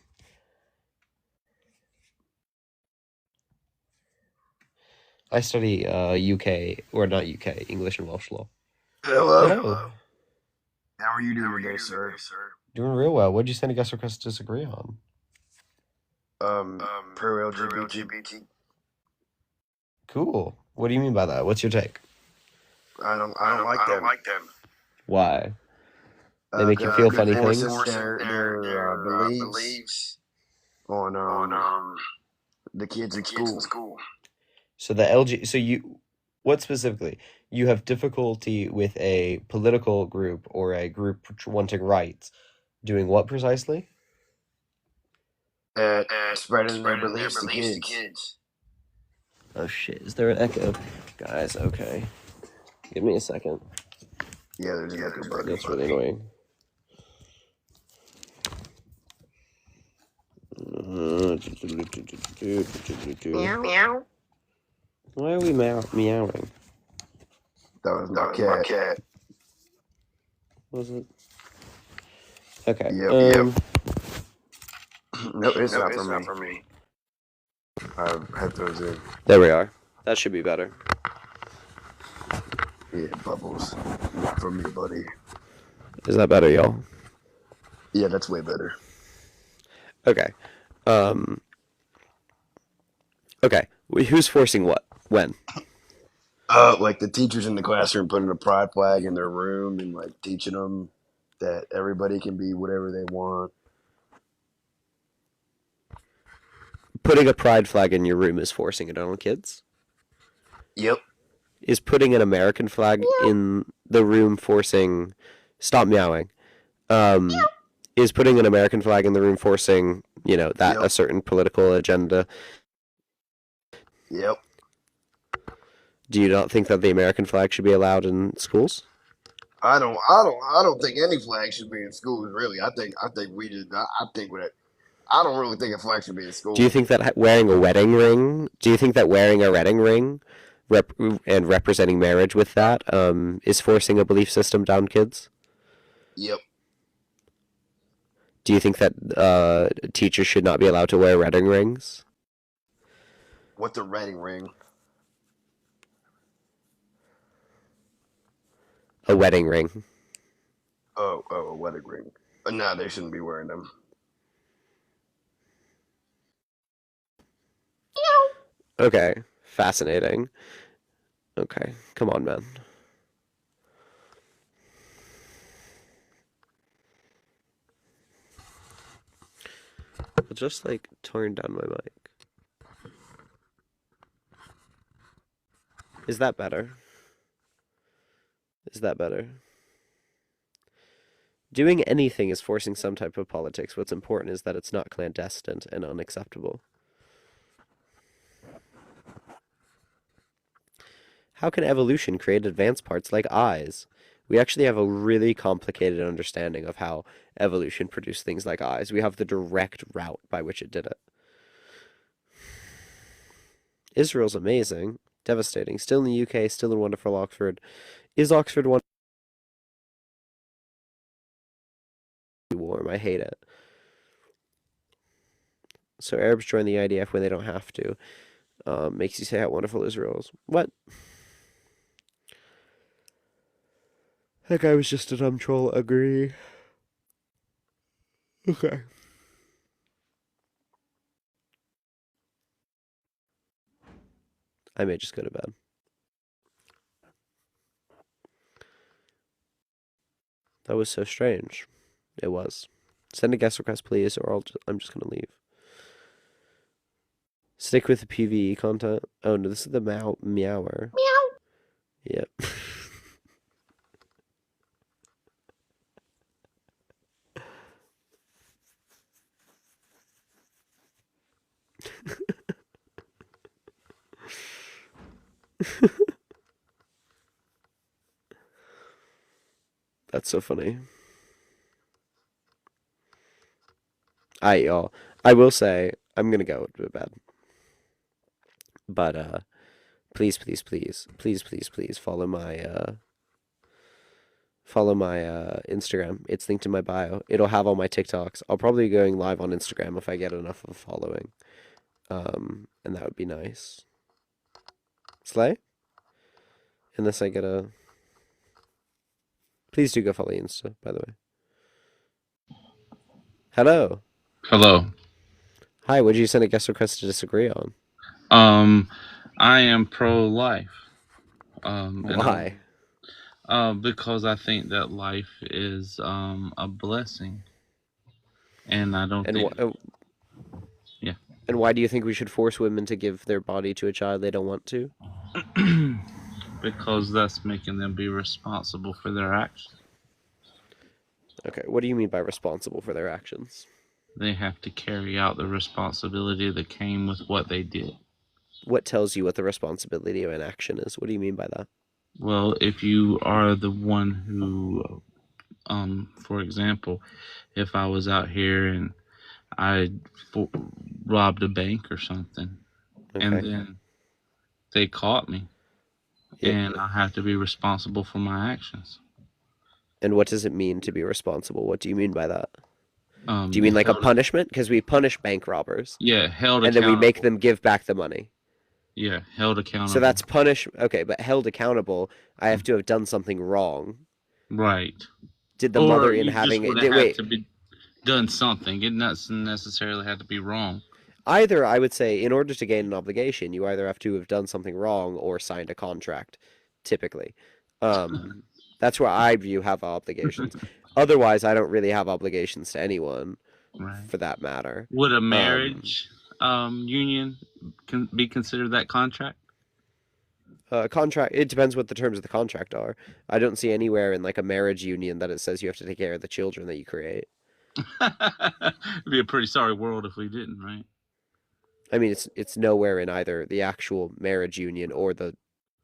Speaker 1: I study UK, or not UK, English and Welsh law.
Speaker 7: Hello. How are you doing today, sir?
Speaker 1: Doing real well. What'd you send a guest request to disagree on?
Speaker 7: Pro LGBT.
Speaker 1: Cool. What do you mean by that? What's your take?
Speaker 7: I don't like them.
Speaker 1: Why? They make you feel funny things?
Speaker 7: Their beliefs on the kids in school.
Speaker 1: So what specifically? You have difficulty with a political group or a group wanting rights doing what precisely?
Speaker 7: Spreading their beliefs to kids.
Speaker 1: Oh shit, is there an echo? Guys, okay. Give me a second.
Speaker 7: Yeah, there's an echo button.
Speaker 1: That's really annoying.
Speaker 7: Meow.
Speaker 1: Why are we meowing?
Speaker 7: That was my cat.
Speaker 1: Was it? Okay.
Speaker 7: Yep. No, it's not for me. I have headphones in.
Speaker 1: There we are. That should be better.
Speaker 7: Yeah, bubbles. Not for me, buddy.
Speaker 1: Is that better, y'all?
Speaker 7: Yeah, that's way better.
Speaker 1: Okay. Okay. Who's forcing what? When?
Speaker 7: Like the teachers in the classroom putting a pride flag in their room and like teaching them that everybody can be whatever they want.
Speaker 1: Putting a pride flag in your room is forcing it on kids?
Speaker 7: Yep.
Speaker 1: Is putting an American flag in the room forcing... Stop meowing. Is putting an American flag in the room forcing, a certain political agenda?
Speaker 7: Yep.
Speaker 1: Do you not think that the American flag should be allowed in schools?
Speaker 7: I don't think any flag should be in schools. Really, I think I don't really think a flag should be in school.
Speaker 1: Do you think that wearing a wedding ring and representing marriage with that is forcing a belief system down kids?
Speaker 7: Yep.
Speaker 1: Do you think that teachers should not be allowed to wear wedding rings?
Speaker 7: What's a wedding ring?
Speaker 1: A wedding ring.
Speaker 7: Oh, a wedding ring. No, they shouldn't be wearing them.
Speaker 1: Okay, fascinating. Okay, come on, man. I'll just like turn down my mic. Is that better? Is that better? Doing anything is forcing some type of politics. What's important is that it's not clandestine and unacceptable. How can evolution create advanced parts like eyes? We actually have a really complicated understanding of how evolution produced things like eyes. We have the direct route by which it did it. Israel's amazing, devastating. Still in the UK, still in wonderful Oxford. Is Oxford one warm? I hate it. So Arabs join the IDF when they don't have to. Makes you say how wonderful Israel is. What? That guy was just a dumb troll. Agree. Okay. I may just go to bed. That was so strange. It was. Send a guest request, please, or I'm just gonna leave. Stick with the PvE content. Oh no, this is the meower. Meow. Yep. That's so funny. Alright, y'all. I will say I'm gonna go to bed. But please follow my Instagram. It's linked in my bio. It'll have all my TikToks. I'll probably be going live on Instagram if I get enough of a following. And that would be nice. Slay? Unless I get a... Please do go follow Insta, by the way. Hello.
Speaker 8: Hello.
Speaker 1: Hi, what did you send a guest request to disagree on?
Speaker 8: I am pro-life.
Speaker 1: Why?
Speaker 8: Because I think that life is a blessing, and I don't think. Yeah.
Speaker 1: And why do you think we should force women to give their body to a child they don't want to?
Speaker 8: Because that's making them be responsible for their actions.
Speaker 1: Okay, what do you mean by responsible for their actions?
Speaker 8: They have to carry out the responsibility that came with what they did.
Speaker 1: What tells you what the responsibility of an action is? What do you mean by that?
Speaker 8: Well, if you are the one who, for example, if I was out here and I robbed a bank or something, and then they caught me, and I have to be responsible for my actions.
Speaker 1: And what does it mean to be responsible? What do you mean by that? Do you mean like a punishment? Because we punish bank robbers.
Speaker 8: Yeah, held accountable.
Speaker 1: And then we make them give back the money.
Speaker 8: Yeah, held accountable.
Speaker 1: So that's okay, but held accountable, I have to have done something wrong.
Speaker 8: Right.
Speaker 1: Did the mother in having it
Speaker 8: wait to be done something? It doesn't necessarily have to be wrong.
Speaker 1: Either, I would say, in order to gain an obligation, you either have to have done something wrong or signed a contract, typically. That's where I view have obligations. Otherwise, I don't really have obligations to anyone, for that matter.
Speaker 8: Would a marriage union be considered that contract?
Speaker 1: Contract. It depends what the terms of the contract are. I don't see anywhere in like a marriage union that it says you have to take care of the children that you create.
Speaker 8: It'd be a pretty sorry world if we didn't, right?
Speaker 1: I mean, it's nowhere in either the actual marriage union or the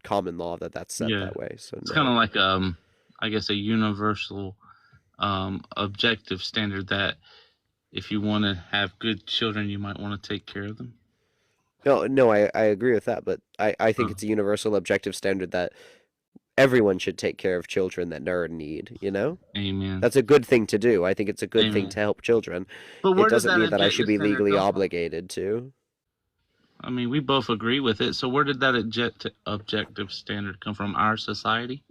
Speaker 1: common law that's set that way. So
Speaker 8: it's kind of like I guess a universal objective standard that if you want to have good children, you might want to take care of them.
Speaker 1: No, I agree with that, but I think it's a universal objective standard that everyone should take care of children that are in need, you know?
Speaker 8: Amen.
Speaker 1: That's a good thing to do. I think it's a good thing
Speaker 8: Amen.
Speaker 1: to help children.
Speaker 8: But
Speaker 1: It
Speaker 8: where did
Speaker 1: doesn't
Speaker 8: that
Speaker 1: mean that I should
Speaker 8: objective
Speaker 1: be
Speaker 8: standard
Speaker 1: legally
Speaker 8: come from?
Speaker 1: obligated to.
Speaker 8: I mean, we both agree with it. So where did that objective standard come from? Our society?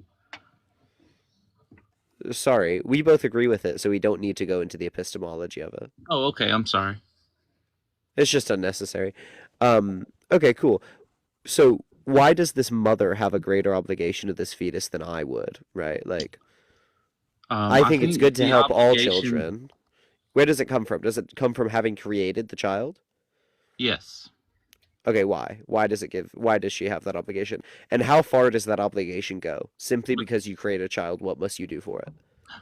Speaker 1: Sorry, we both agree with it, so we don't need to go into the epistemology of it.
Speaker 8: Oh, okay. I'm sorry.
Speaker 1: It's just unnecessary. Okay, cool. So why does this mother have a greater obligation to this fetus than I would, right? Like, I think it's good to
Speaker 8: the
Speaker 1: help all
Speaker 8: obligation-
Speaker 1: children. Where does it come from? Does it come from having created the child?
Speaker 8: Yes.
Speaker 1: Okay, why? Why does she have that obligation? And how far does that obligation go? Simply because you create a child, what must you do for it?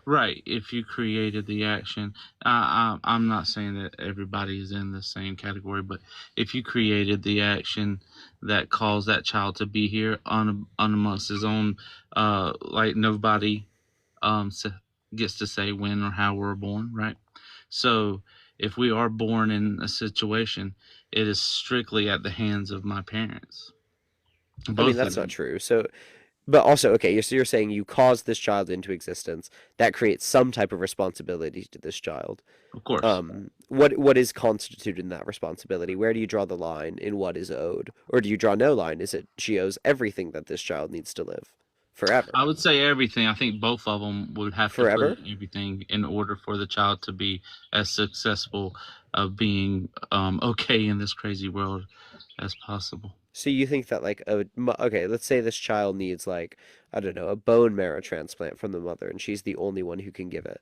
Speaker 8: Right. If you created the action, I'm not saying that everybody is in the same category, but if you created the action that caused that child to be here on amongst his own, like nobody gets to say when or how we're born, right? So if we are born in a situation, it is strictly at the hands of my parents.
Speaker 1: I mean, that's not true. So, but also, okay, so you're saying you caused this child into existence. That creates some type of responsibility to this child.
Speaker 8: Of course.
Speaker 1: What is constituted in that responsibility? Where do you draw the line in what is owed? Or do you draw no line? Is it she owes everything that this child needs to live forever?
Speaker 8: I would say everything. I think both of them would have
Speaker 1: Forever?
Speaker 8: to put in everything in order for the child to be as successful of being okay in this crazy world as possible.
Speaker 1: So you think that like okay, let's say this child needs like, I don't know, a bone marrow transplant from the mother and she's the only one who can give it.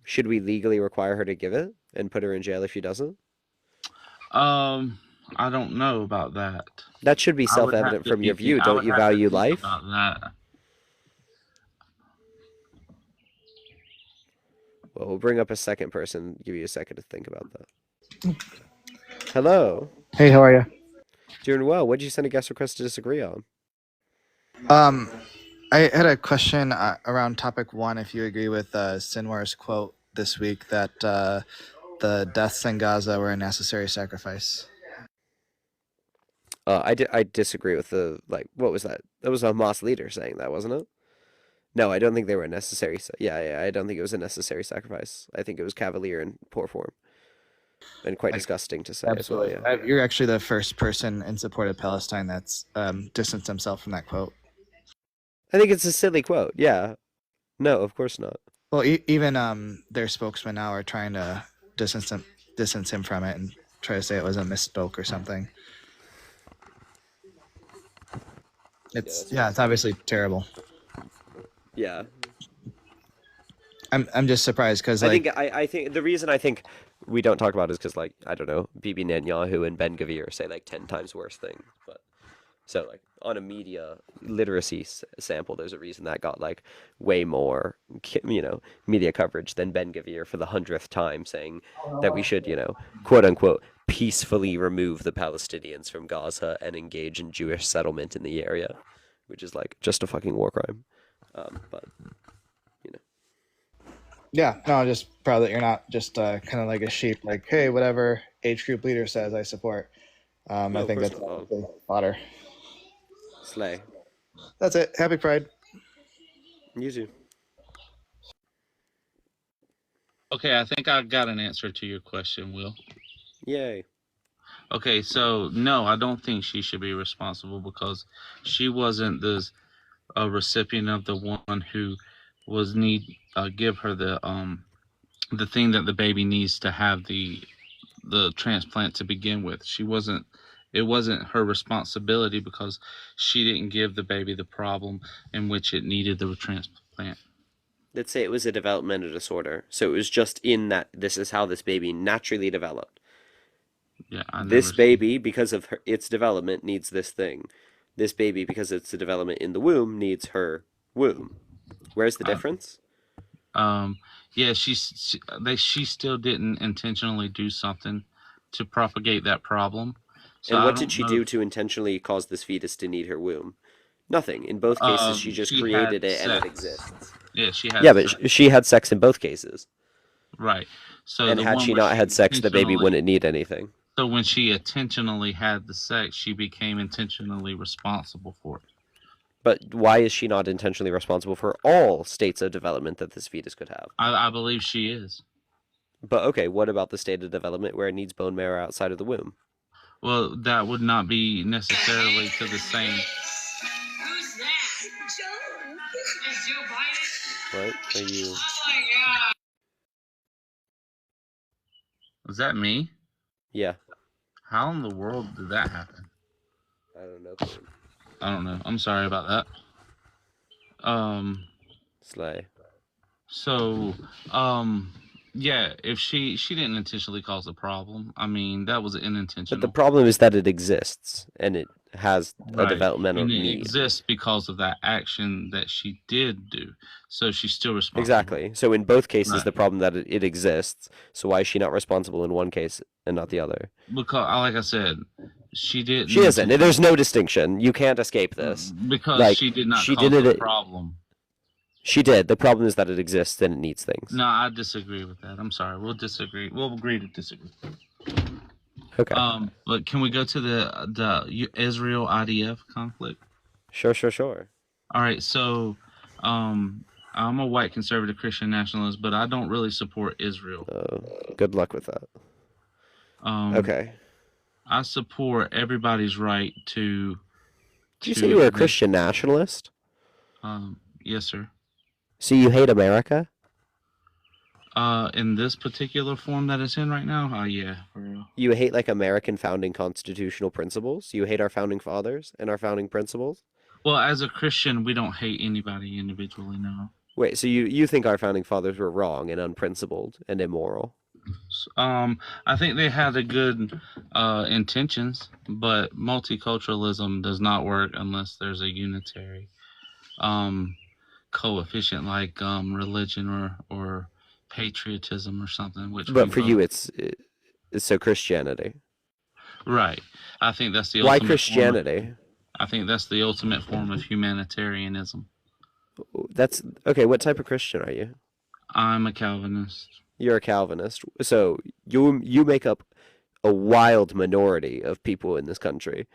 Speaker 1: Should we legally require her to give it and put her in jail if she doesn't?
Speaker 8: I don't know about that.
Speaker 1: That should be
Speaker 8: I would have
Speaker 1: self-evident
Speaker 8: to
Speaker 1: from your
Speaker 8: think-
Speaker 1: view.
Speaker 8: I
Speaker 1: Don't
Speaker 8: would
Speaker 1: you
Speaker 8: have to
Speaker 1: value
Speaker 8: think
Speaker 1: life?
Speaker 8: about that.
Speaker 1: Well, we'll bring up a second person, give you a second to think about that. Hello.
Speaker 9: Hey, how are you?
Speaker 1: Doing well. What'd you send a guest request to disagree on?
Speaker 9: I had a question around topic 1. If you agree with Sinwar's quote this week that the deaths in Gaza were a necessary sacrifice.
Speaker 1: I disagree with what was that? That was a Hamas leader saying that, wasn't it? No, I don't think they were a necessary. Yeah, I don't think it was a necessary sacrifice. I think it was cavalier and poor form, and quite disgusting to say
Speaker 9: Absolutely.
Speaker 1: as well. Yeah.
Speaker 9: You're actually the first person in support of Palestine that's distanced himself from that quote.
Speaker 1: I think it's a silly quote. Yeah. No, of course not.
Speaker 9: Well, even their spokesman now are trying to distance him from it and try to say it was a misspoke or something. It's obviously terrible.
Speaker 1: Yeah.
Speaker 9: I'm just surprised because
Speaker 1: I think the reason I think we don't talk about it is because I don't know, Bibi Netanyahu and Ben Gvir say 10 times worse things. But so on a media literacy sample, there's a reason that got way more media coverage than Ben Gvir for the 100th time saying that we should quote unquote peacefully remove the Palestinians from Gaza and engage in Jewish settlement in the area, which is just a fucking war crime. But
Speaker 9: yeah, no, I'm just proud that you're not just kind of like a sheep, hey, whatever age group leader says, I support. I think that's fodder.
Speaker 1: Slay.
Speaker 9: That's it. Happy Pride.
Speaker 1: You too.
Speaker 8: Okay, I think I got an answer to your question, Will.
Speaker 1: Yay.
Speaker 8: Okay, so no, I don't think she should be responsible because she wasn't the recipient of the one who was give her the thing that the baby needs to have the transplant to begin with. It wasn't her responsibility because she didn't give the baby the problem in which it needed the transplant.
Speaker 1: Let's say it was a developmental disorder, so it was just in that this is how this baby naturally developed.
Speaker 8: Yeah,
Speaker 1: this baby, because of its development, needs this thing. This baby, because it's the development in the womb, needs her womb. Where's the difference?
Speaker 8: Yeah, she still didn't intentionally do something to propagate that problem. So
Speaker 1: and what did she do to intentionally cause this fetus to need her womb? Nothing. In both cases, she just created it and it exists.
Speaker 8: Yeah, she had.
Speaker 1: Yeah, but she had sex in both cases.
Speaker 8: Right. So
Speaker 1: and had she not had sex, the baby wouldn't need anything.
Speaker 8: So when she intentionally had the sex, she became intentionally responsible for it.
Speaker 1: But why is she not intentionally responsible for all states of development that this fetus could have?
Speaker 8: I believe she is.
Speaker 1: But okay, what about the state of development where it needs bone marrow outside of the womb?
Speaker 8: Well, that would not be necessarily to the same.
Speaker 10: Who's that? Joe. Is Joe Biden?
Speaker 1: What are you?
Speaker 10: Oh my god.
Speaker 8: Was that me?
Speaker 1: Yeah,
Speaker 8: How in the world did that happen?
Speaker 1: I don't know.
Speaker 8: I don't know. I'm sorry about that.
Speaker 1: Slay.
Speaker 8: So, yeah, if she didn't intentionally cause a problem, I mean, that was
Speaker 1: But
Speaker 8: unintentional.
Speaker 1: the problem is that it exists and it has a
Speaker 8: Right.
Speaker 1: developmental
Speaker 8: And it
Speaker 1: need.
Speaker 8: exists because of that action that she did do. So she's still responsible.
Speaker 1: Exactly. So in both cases,
Speaker 8: Right.
Speaker 1: the problem that it exists. So why is she not responsible in one case and not the other?
Speaker 8: Because, like I said, she didn't.
Speaker 1: She isn't. There's no distinction. You can't escape this.
Speaker 8: Because
Speaker 1: Like,
Speaker 8: she did not
Speaker 1: she
Speaker 8: cause
Speaker 1: did
Speaker 8: the
Speaker 1: it-
Speaker 8: problem.
Speaker 1: She did. The problem is that it exists and it needs things.
Speaker 8: No, I disagree with that. I'm sorry. We'll disagree. We'll agree to disagree.
Speaker 1: Okay.
Speaker 8: But can we go to the Israel IDF conflict?
Speaker 1: Sure.
Speaker 8: All right. So, I'm a white conservative Christian nationalist, but I don't really support Israel.
Speaker 1: Good luck with that. Okay.
Speaker 8: I support everybody's right to.
Speaker 1: Did you say you were a Christian nationalist?
Speaker 8: Yes, sir.
Speaker 1: So you hate America?
Speaker 8: In this particular form that it's in right now, yeah, for real.
Speaker 1: You hate like American founding constitutional principles? You hate our founding fathers and our founding principles?
Speaker 8: Well, as a Christian, we don't hate anybody individually, no.
Speaker 1: Wait, so you think our founding fathers were wrong and unprincipled and immoral?
Speaker 8: I think they had a good intentions, but multiculturalism does not work unless there's a unitary coefficient like religion or patriotism or something.
Speaker 1: But for you, it's so Christianity.
Speaker 8: Right. I think that's the
Speaker 1: Why
Speaker 8: ultimate
Speaker 1: Christianity?
Speaker 8: I think that's the ultimate form of humanitarianism.
Speaker 1: That's okay. What type of Christian are you?
Speaker 8: I'm a Calvinist.
Speaker 1: You're a Calvinist. So you make up a wild minority of people in this country.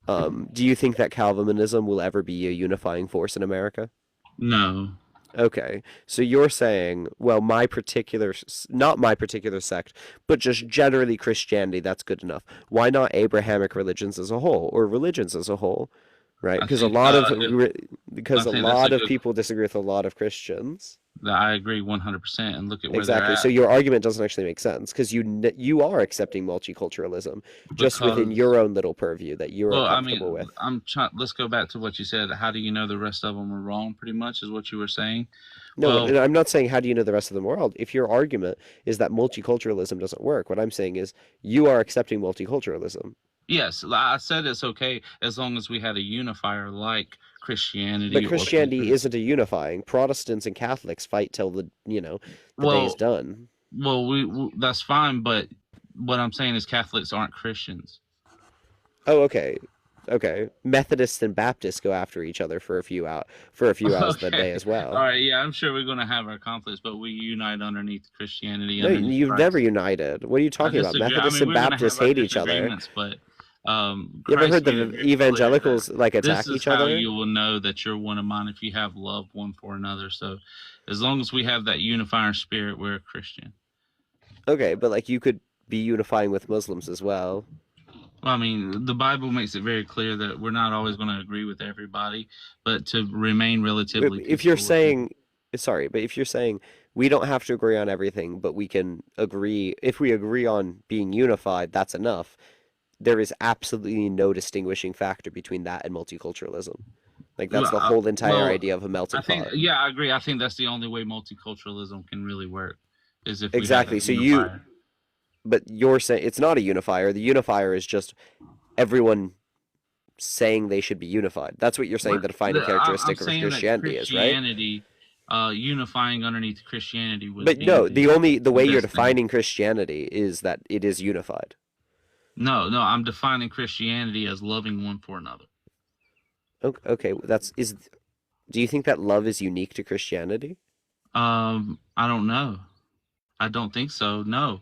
Speaker 1: Do you think that Calvinism will ever be a unifying force in America?
Speaker 8: No.
Speaker 1: Okay, so you're saying, well, not my particular sect, but just generally Christianity, that's good enough. Why not Abrahamic religions as a whole, or religions as a whole, right? Because a lot of people disagree with a lot of Christians.
Speaker 8: I agree 100%, and look at where
Speaker 1: Exactly.
Speaker 8: they're at.
Speaker 1: So your argument doesn't actually make sense because you are accepting multiculturalism just within
Speaker 8: Because-
Speaker 1: your own little purview that you're
Speaker 8: Well, I
Speaker 1: comfortable
Speaker 8: mean,
Speaker 1: with.
Speaker 8: let's go back to what you said. How do you know the rest of them were wrong? Pretty much is what you were saying.
Speaker 1: No,
Speaker 8: Well-
Speaker 1: I'm not saying how do you know the rest of the world. If your argument is that multiculturalism doesn't work, what I'm saying is you are accepting multiculturalism.
Speaker 8: Yes, I said it's okay as long as we had a unifier like Christianity.
Speaker 1: But
Speaker 8: or
Speaker 1: Christianity
Speaker 8: something.
Speaker 1: isn't a unifying. Protestants and Catholics fight till the
Speaker 8: Well,
Speaker 1: day's done.
Speaker 8: Well, we that's fine, but what I'm saying is Catholics aren't Christians.
Speaker 1: Oh, okay. Methodists and Baptists go after each other for a few hours of the day as well.
Speaker 8: All right, yeah, I'm sure we're going to have our conflicts, but we unite underneath Christianity.
Speaker 1: No,
Speaker 8: underneath
Speaker 1: you've
Speaker 8: Christ.
Speaker 1: never united. What are you talking about?
Speaker 8: disagree.
Speaker 1: Methodists
Speaker 8: I mean,
Speaker 1: and
Speaker 8: we're gonna
Speaker 1: Baptists
Speaker 8: have our
Speaker 1: hate each other.
Speaker 8: disagreements, But
Speaker 1: You ever
Speaker 8: Christ
Speaker 1: heard
Speaker 8: made it
Speaker 1: the
Speaker 8: very clear
Speaker 1: evangelicals
Speaker 8: that
Speaker 1: like attack
Speaker 8: this is
Speaker 1: each
Speaker 8: how
Speaker 1: other?
Speaker 8: you will know that you're one of mine if you have love one for another. So, as long as we have that unifying spirit, we're a Christian.
Speaker 1: Okay, but like you could be unifying with Muslims as well.
Speaker 8: Well, I mean, the Bible makes it very clear that we're not always going to agree with everybody, but to remain relatively.
Speaker 1: If you're
Speaker 8: peaceful with
Speaker 1: saying, but if you're saying we don't have to agree on everything, but we can agree, if we agree on being unified, that's enough. There is absolutely no distinguishing factor between that and multiculturalism. Like that's the whole entire idea of a melting pot.
Speaker 8: Yeah, I agree. I think that's the only way multiculturalism can really work. Is if we have
Speaker 1: Exactly.
Speaker 8: that
Speaker 1: So
Speaker 8: unifier.
Speaker 1: but you're saying it's not a unifier. The unifier is just everyone saying they should be unified. That's what you're saying. The defining characteristic
Speaker 8: I'm
Speaker 1: of
Speaker 8: saying that
Speaker 1: Christianity is, right?
Speaker 8: Christianity, unifying underneath Christianity would
Speaker 1: But
Speaker 8: be
Speaker 1: no, the way you're
Speaker 8: best thing.
Speaker 1: defining Christianity is that it is unified.
Speaker 8: No, I'm defining Christianity as loving one for another.
Speaker 1: Okay, do you think that love is unique to Christianity?
Speaker 8: I don't know. I don't think so. No,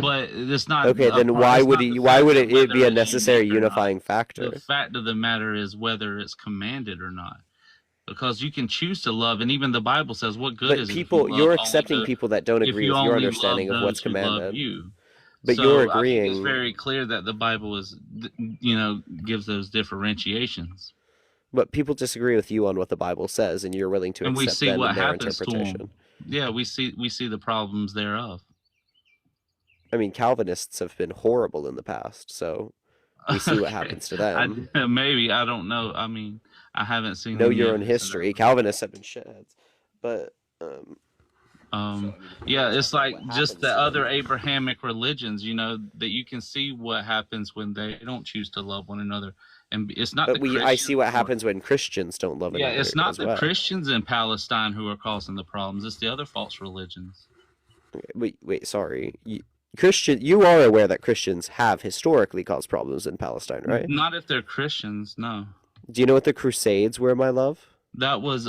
Speaker 8: but it's not.
Speaker 1: Okay,
Speaker 8: a
Speaker 1: then
Speaker 8: part-
Speaker 1: why
Speaker 8: it's
Speaker 1: would
Speaker 8: not the
Speaker 1: why
Speaker 8: fact
Speaker 1: would
Speaker 8: of
Speaker 1: it be
Speaker 8: whether
Speaker 1: a
Speaker 8: it's
Speaker 1: necessary
Speaker 8: unique or not.
Speaker 1: unifying factor?
Speaker 8: The fact of the matter is whether it's commanded or not. Because you can choose to love, and even the Bible says, "What good
Speaker 1: But
Speaker 8: is it if you
Speaker 1: people,
Speaker 8: love
Speaker 1: you're
Speaker 8: only
Speaker 1: accepting
Speaker 8: the,
Speaker 1: people that don't
Speaker 8: if
Speaker 1: agree
Speaker 8: you
Speaker 1: with your
Speaker 8: only love
Speaker 1: understanding of what's
Speaker 8: those who love
Speaker 1: commanded.
Speaker 8: you?"
Speaker 1: But
Speaker 8: So
Speaker 1: you're
Speaker 8: I think it's
Speaker 1: agreeing.
Speaker 8: very clear that the Bible is, gives those differentiations.
Speaker 1: But people disagree with you on what the Bible says, and you're willing to
Speaker 8: And we
Speaker 1: accept
Speaker 8: see
Speaker 1: them
Speaker 8: what
Speaker 1: and their
Speaker 8: happens to
Speaker 1: interpretation.
Speaker 8: them. Yeah, we see the problems thereof.
Speaker 1: I mean, Calvinists have been horrible in the past, so we see what
Speaker 8: Okay.
Speaker 1: happens to them.
Speaker 8: Maybe I don't know. I mean, I haven't seen
Speaker 1: Know
Speaker 8: them
Speaker 1: your
Speaker 8: yet,
Speaker 1: own
Speaker 8: so
Speaker 1: history. Calvinists have been shitheads, but
Speaker 8: yeah, it's like
Speaker 1: what
Speaker 8: just
Speaker 1: happens
Speaker 8: the
Speaker 1: to
Speaker 8: other
Speaker 1: them.
Speaker 8: Abrahamic religions, that you can see what happens when they don't choose to love one another, and it's not
Speaker 1: But
Speaker 8: the
Speaker 1: I see what
Speaker 8: Christians.
Speaker 1: happens when Christians don't love
Speaker 8: Yeah,
Speaker 1: another
Speaker 8: it's not
Speaker 1: as
Speaker 8: the
Speaker 1: well.
Speaker 8: Christians in Palestine who are causing the problems. It's the other false religions.
Speaker 1: Wait, sorry. You are aware that Christians have historically caused problems in Palestine, right?
Speaker 8: Not if they're Christians, no.
Speaker 1: Do you know what the Crusades were, my love?
Speaker 8: That was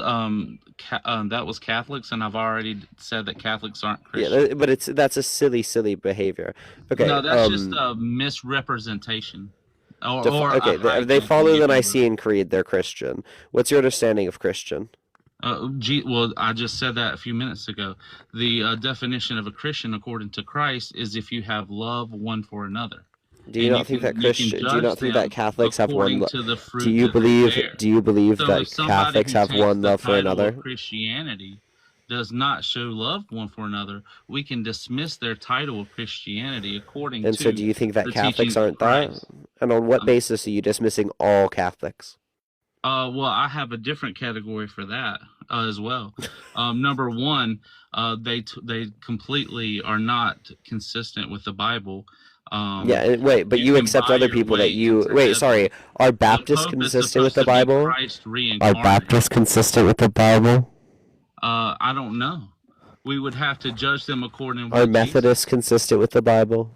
Speaker 8: Catholics, and I've already said that Catholics aren't
Speaker 1: Yeah,
Speaker 8: Christian.
Speaker 1: but that's a silly behavior. Okay.
Speaker 8: No, that's just a misrepresentation.
Speaker 1: Okay, they follow the Nicene Creed. They're Christian. What's your understanding of Christian?
Speaker 8: Well, I just said that a few minutes ago. The definition of a Christian, according to Christ, is if you have love one for another.
Speaker 1: Do you not think that Catholics have one? Do you believe that Catholics have one love for another?
Speaker 8: Christianity does not show love one for another. We can dismiss their title of Christianity according to.
Speaker 1: And so, do you think that
Speaker 8: the
Speaker 1: Catholics
Speaker 8: teachings of
Speaker 1: aren't that?
Speaker 8: Christ.
Speaker 1: And on what basis are you dismissing all Catholics?
Speaker 8: Well, I have a different category for that as well. Number one, they completely are not consistent with the Bible.
Speaker 1: Yeah, wait, but you accept other people that you... Wait, sorry. Are Baptists consistent with the Bible? Are Baptists consistent with the Bible?
Speaker 8: I don't know. We would have to judge them according to...
Speaker 1: Are Methodists consistent with the Bible?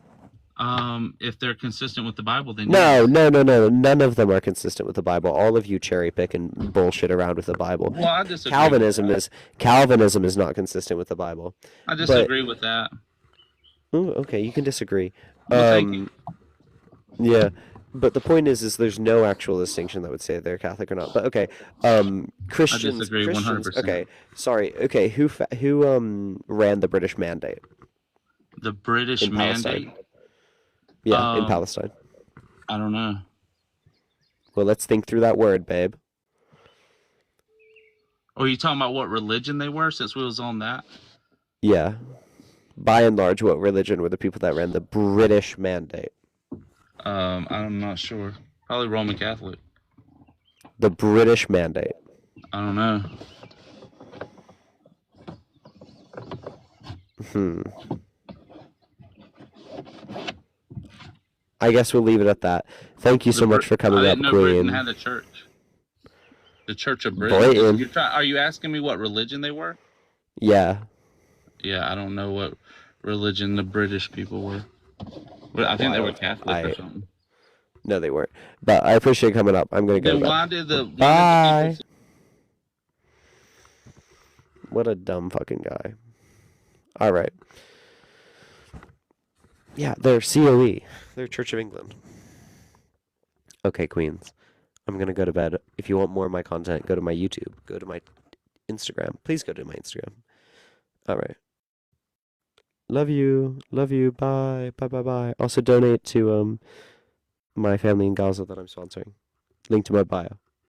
Speaker 8: If they're consistent with the Bible, then
Speaker 1: No,
Speaker 8: yes.
Speaker 1: no. None of them are consistent with the Bible. All of you cherry pick and bullshit around with the Bible.
Speaker 8: Well, I disagree.
Speaker 1: Calvinism is not consistent with the Bible.
Speaker 8: I disagree with that.
Speaker 1: Ooh, okay, you can disagree.
Speaker 8: Well, thank you.
Speaker 1: Yeah, but the point is there's no actual distinction that would say they're Catholic or not. But okay, Christians.
Speaker 8: I disagree 100%.
Speaker 1: Okay, sorry. Okay, who ran the British Mandate?
Speaker 8: The British
Speaker 1: in
Speaker 8: Mandate?
Speaker 1: Palestine? Yeah, in Palestine.
Speaker 8: I don't know.
Speaker 1: Well, let's think through that word, babe.
Speaker 8: Are you talking about what religion they were, since we was on that?
Speaker 1: Yeah. By and large, what religion were the people that ran the British Mandate?
Speaker 8: I'm not sure. Probably Roman Catholic.
Speaker 1: The British Mandate.
Speaker 8: I don't know.
Speaker 1: I guess we'll leave it at that. Thank you so much for coming up,
Speaker 8: Queen.
Speaker 1: Queen.
Speaker 8: Britain had a church. The Church of Britain.
Speaker 1: Britain.
Speaker 8: Are you asking me what religion they were?
Speaker 1: Yeah.
Speaker 8: Yeah, I don't know what religion the British people were. But I think they were Catholic or something.
Speaker 1: No, they weren't. But I appreciate coming up. I'm gonna go.
Speaker 8: Then
Speaker 1: to
Speaker 8: why
Speaker 1: bed.
Speaker 8: did the
Speaker 1: Bye. What a dumb fucking guy. All right. Yeah, they're COE. They're Church of England. Okay, Queens. I'm going to go to bed. If you want more of my content, go to my YouTube. Go to my Instagram. Please go to my Instagram. All right. Love you. Love you. Bye. Bye. Also donate to my family in Gaza that I'm sponsoring. Link to my bio.